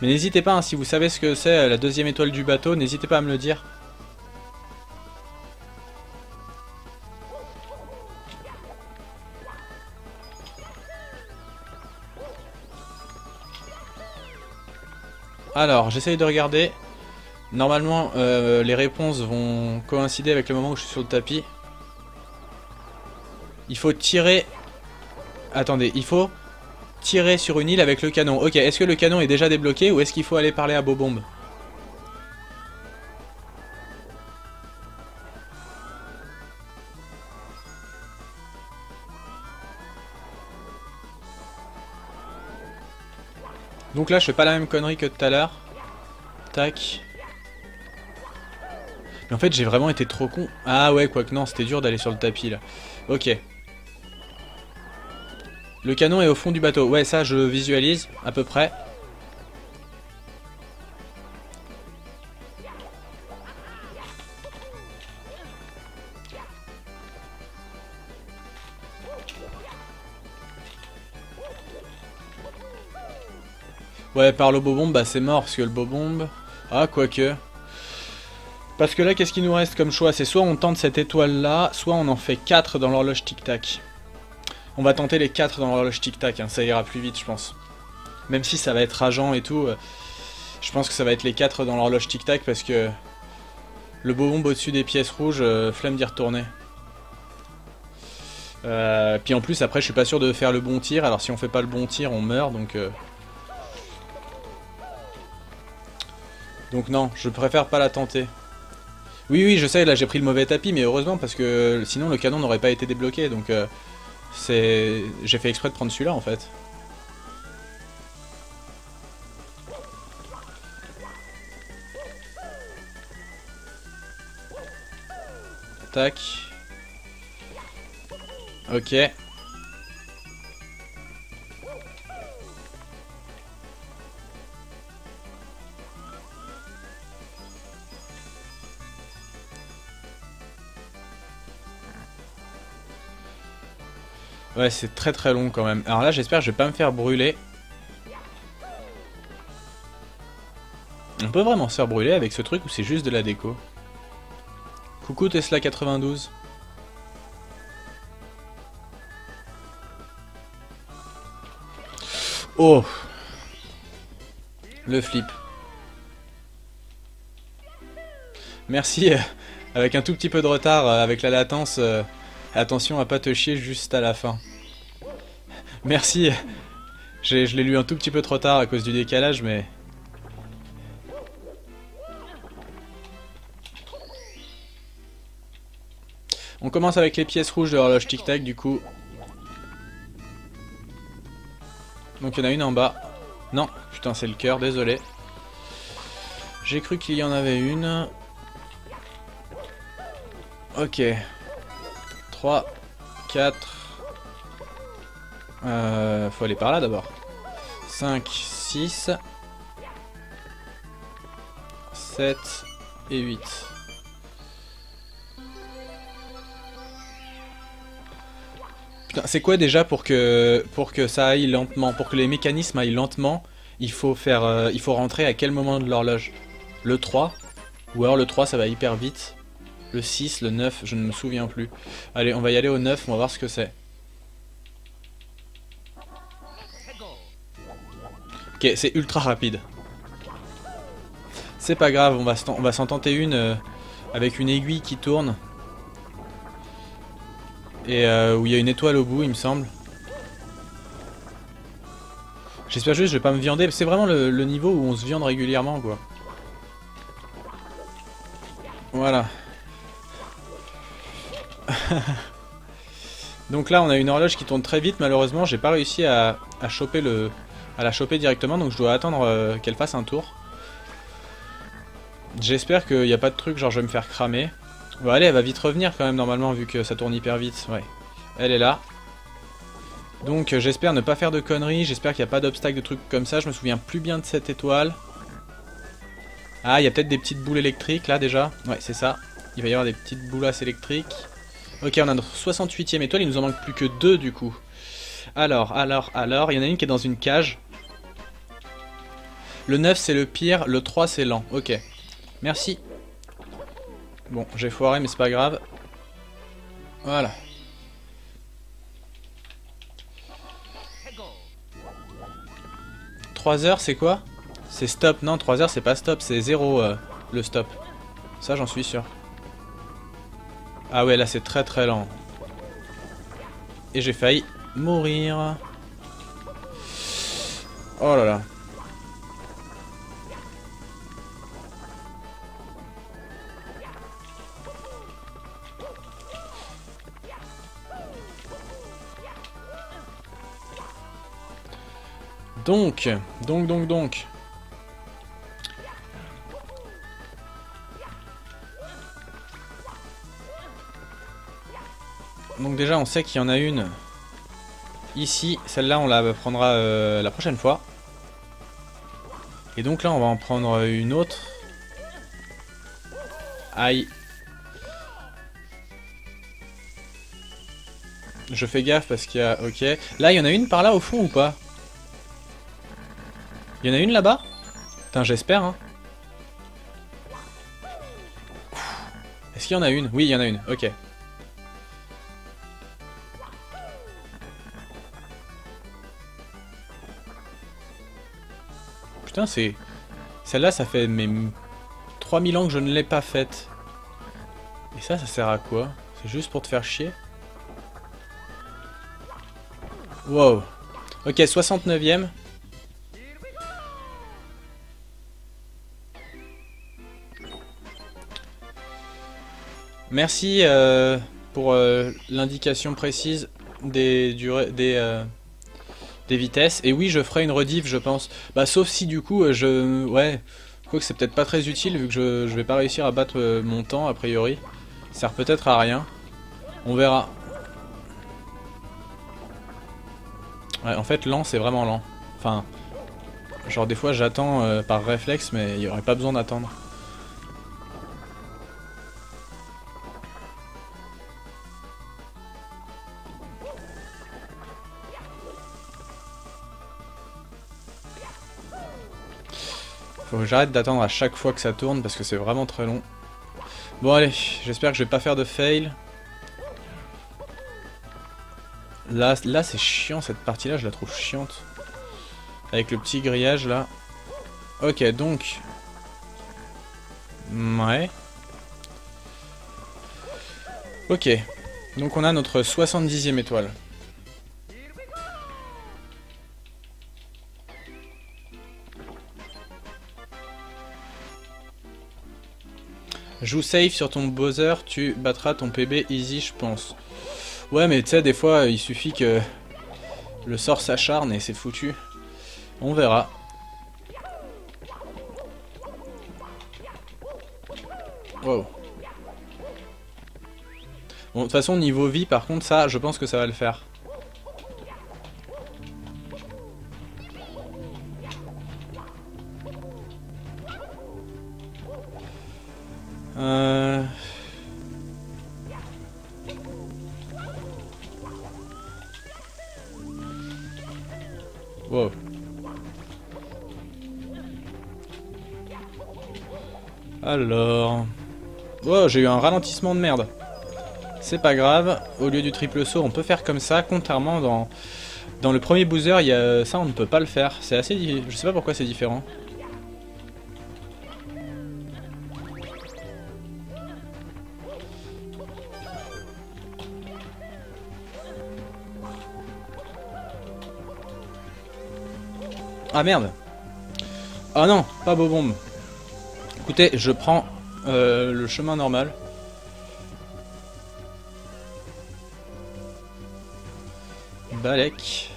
Mais n'hésitez pas, hein, si vous savez ce que c'est la deuxième étoile du bateau, n'hésitez pas à me le dire. Alors, j'essaye de regarder. Normalement, les réponses vont coïncider avec le moment où je suis sur le tapis. Il faut tirer... Attendez, il faut tirer sur une île avec le canon. Ok, est-ce que le canon est déjà débloqué ou est-ce qu'il faut aller parler à Bobombe? Donc là, je fais pas la même connerie que tout à l'heure. Tac. Mais en fait, j'ai vraiment été trop con. Ah ouais, quoique non, c'était dur d'aller sur le tapis, là. Ok. Le canon est au fond du bateau. Ouais, ça, je visualise, à peu près. Ouais, par le Bobombe, bah c'est mort, parce que le Bobombe... Ah, quoique... Parce que là, qu'est-ce qu'il nous reste comme choix? C'est soit on tente cette étoile-là, soit on en fait 4 dans l'horloge tic-tac. On va tenter les 4 dans l'horloge tic-tac, hein, ça ira plus vite, je pense. Même si ça va être rageant et tout, je pense que ça va être les 4 dans l'horloge tic-tac, parce que... Le Bobombe au-dessus des pièces rouges, flemme d'y retourner. Puis en plus, après, je suis pas sûr de faire le bon tir, alors si on fait pas le bon tir, on meurt, donc... Donc non, je préfère pas la tenter. Oui, oui, je sais, là j'ai pris le mauvais tapis, mais heureusement, parce que sinon le canon n'aurait pas été débloqué, donc j'ai fait exprès de prendre celui-là, en fait. Tac. Ok. Ouais, c'est très très long quand même. Alors là, j'espère que je vais pas me faire brûler. On peut vraiment se faire brûler avec ce truc ou c'est juste de la déco? Coucou Tesla 92. Oh! Le flip. Merci, avec un tout petit peu de retard, avec la latence, attention à pas te chier juste à la fin. Merci, je l'ai lu un tout petit peu trop tard à cause du décalage, mais... On commence avec les pièces rouges de l'horloge tic-tac du coup. Donc il y en a une en bas. Non, putain c'est le cœur, désolé. J'ai cru qu'il y en avait une. Ok. 3, 4... faut aller par là d'abord. 5, 6... 7 et 8. Putain, c'est quoi déjà pour que ça aille lentement, pour que les mécanismes aillent lentement, il faut faire, il faut rentrer à quel moment de l'horloge? Le 3? Ou alors le 3 ça va hyper vite. Le 6, le 9, je ne me souviens plus. Allez, on va y aller au 9, on va voir ce que c'est. Ok, c'est ultra rapide. C'est pas grave, on va s'en tenter une avec une aiguille qui tourne. Et où il y a une étoile au bout, il me semble. J'espère juste que je vais pas me viander. C'est vraiment le niveau où on se viande régulièrement, quoi. Voilà. Donc là, on a une horloge qui tourne très vite. Malheureusement, j'ai pas réussi à choper à la choper directement. Donc je dois attendre qu'elle fasse un tour. J'espère qu'il n'y a pas de truc, genre je vais me faire cramer. Bon, allez, elle va vite revenir quand même, normalement, vu que ça tourne hyper vite. Ouais. Elle est là. Donc j'espère ne pas faire de conneries. J'espère qu'il n'y a pas d'obstacle, de trucs comme ça. Je me souviens plus bien de cette étoile. Ah, il y a peut-être des petites boules électriques, là, déjà. Ouais, c'est ça. Il va y avoir des petites boulasses électriques. Ok, on a notre 68e étoile. Il nous en manque plus que 2, du coup. Alors. Il y en a une qui est dans une cage. Le 9, c'est le pire. Le 3, c'est lent. Ok. Merci. Bon, j'ai foiré, mais c'est pas grave. Voilà. « 3 heures, c'est quoi? C'est stop. Non, 3 heures, c'est pas stop. C'est 0 le stop. Ça, j'en suis sûr. Ah ouais, là, c'est très très lent. Et j'ai failli mourir. Oh là là. Donc. Donc déjà, on sait qu'il y en a une ici. Celle-là, on la prendra la prochaine fois. Et donc là, on va en prendre une autre. Aïe. Je fais gaffe parce qu'il y a... Ok. Là, il y en a une par là au fond ou pas? Il y en a une là-bas? Putain, j'espère, hein. Est-ce qu'il y en a une? Oui, il y en a une. Ok. Putain, c'est... Celle-là, ça fait mes 3000 ans que je ne l'ai pas faite. Et ça sert à quoi? C'est juste pour te faire chier? Wow. Ok, 69e. Merci pour l'indication précise des vitesses. Et oui, je ferai une rediff, je pense. Bah, sauf si du coup, ouais, quoique c'est peut-être pas très utile vu que je vais pas réussir à battre mon temps, a priori. Ça sert peut-être à rien. On verra. Ouais, en fait, lent, c'est vraiment lent. Enfin, genre des fois, j'attends par réflexe, mais il n'y aurait pas besoin d'attendre. Faut que j'arrête d'attendre à chaque fois que ça tourne parce que c'est vraiment très long. Bon allez, j'espère que je vais pas faire de fail. Là c'est chiant cette partie là, je la trouve chiante. Avec le petit grillage là. Ok donc. Ouais. Ok. Donc on a notre 70e étoile. Joue safe sur ton Bowser, tu battras ton PB easy je pense. Ouais mais tu sais des fois il suffit que le sort s'acharne et c'est foutu. On verra. Wow. Bon de toute façon niveau vie par contre ça je pense que ça va le faire. Wow. Alors... Oh, j'ai eu un ralentissement de merde. C'est pas grave, au lieu du triple saut, on peut faire comme ça, contrairement dans le premier Bowser, il y a ça, on ne peut pas le faire. C'est assez... Je sais pas pourquoi c'est différent. Ah merde. Ah non, pas Bobombe. Écoutez, je prends le chemin normal. Balek.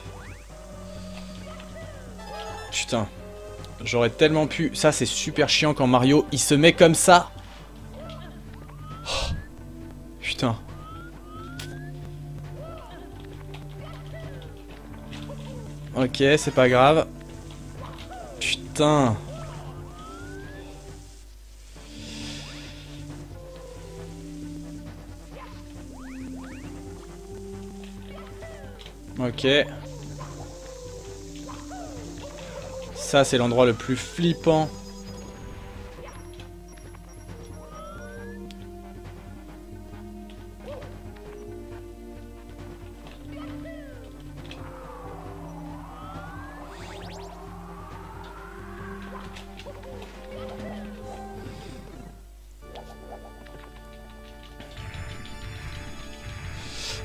Putain. J'aurais tellement pu... Ça c'est super chiant quand Mario il se met comme ça. Oh. Putain. Ok, c'est pas grave. Putain. Ok. Ça, c'est l'endroit le plus flippant.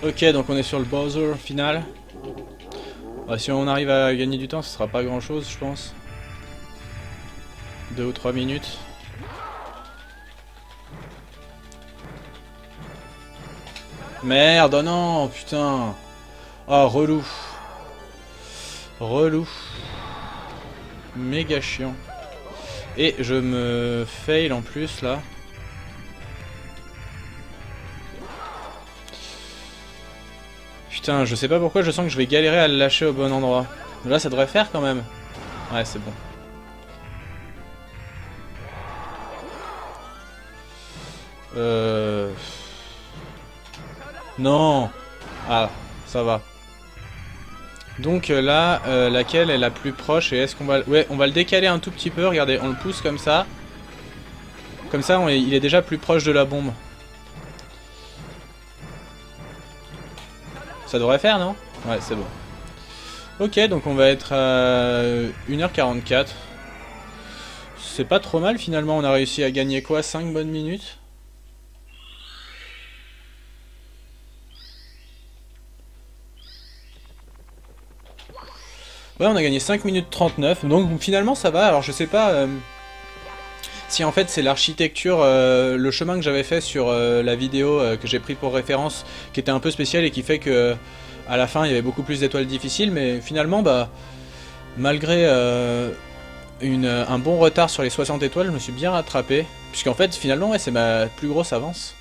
Ok, donc on est sur le Bowser final. Bah, si on arrive à gagner du temps, ce sera pas grand chose, je pense. 2 ou 3 minutes. Merde, oh non, putain. Oh, relou. Relou. Méga chiant. Et je me fail en plus là. Putain, je sais pas pourquoi je sens que je vais galérer à le lâcher au bon endroit. Là, ça devrait faire quand même. Ouais, c'est bon. Non. Ah, ça va. Donc là, laquelle est la plus proche et est-ce qu'on va... Ouais, on va le décaler un tout petit peu, regardez, on le pousse comme ça. Comme ça, il est déjà plus proche de la bombe. Ça devrait faire, non? Ouais, c'est bon. Ok, donc on va être à 1h44. C'est pas trop mal finalement, on a réussi à gagner quoi? 5 bonnes minutes? Ouais, on a gagné 5 minutes 39, donc finalement ça va. Alors je sais pas si en fait c'est l'architecture, le chemin que j'avais fait sur la vidéo que j'ai pris pour référence, qui était un peu spécial et qui fait que à la fin il y avait beaucoup plus d'étoiles difficiles, mais finalement bah malgré un bon retard sur les 60 étoiles, je me suis bien rattrapé, puisqu'en fait finalement ouais, c'est ma plus grosse avance.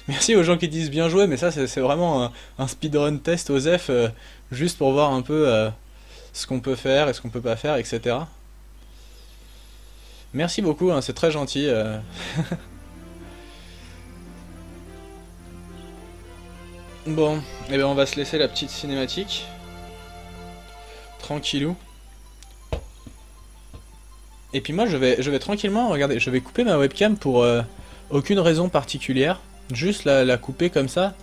Merci aux gens qui disent bien joué, mais ça c'est vraiment un speedrun test aux F, juste pour voir un peu ce qu'on peut faire et ce qu'on peut pas faire, etc. Merci beaucoup, hein, c'est très gentil. Bon, et ben on va se laisser la petite cinématique. Tranquillou. Et puis moi je vais tranquillement, regardez, je vais couper ma webcam pour aucune raison particulière. Juste la couper comme ça.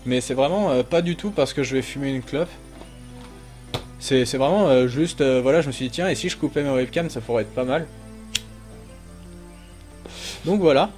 Mais c'est vraiment pas du tout parce que je vais fumer une clope. C'est vraiment juste, voilà, je me suis dit tiens, et si je coupais ma webcam ça pourrait être pas mal. Donc voilà.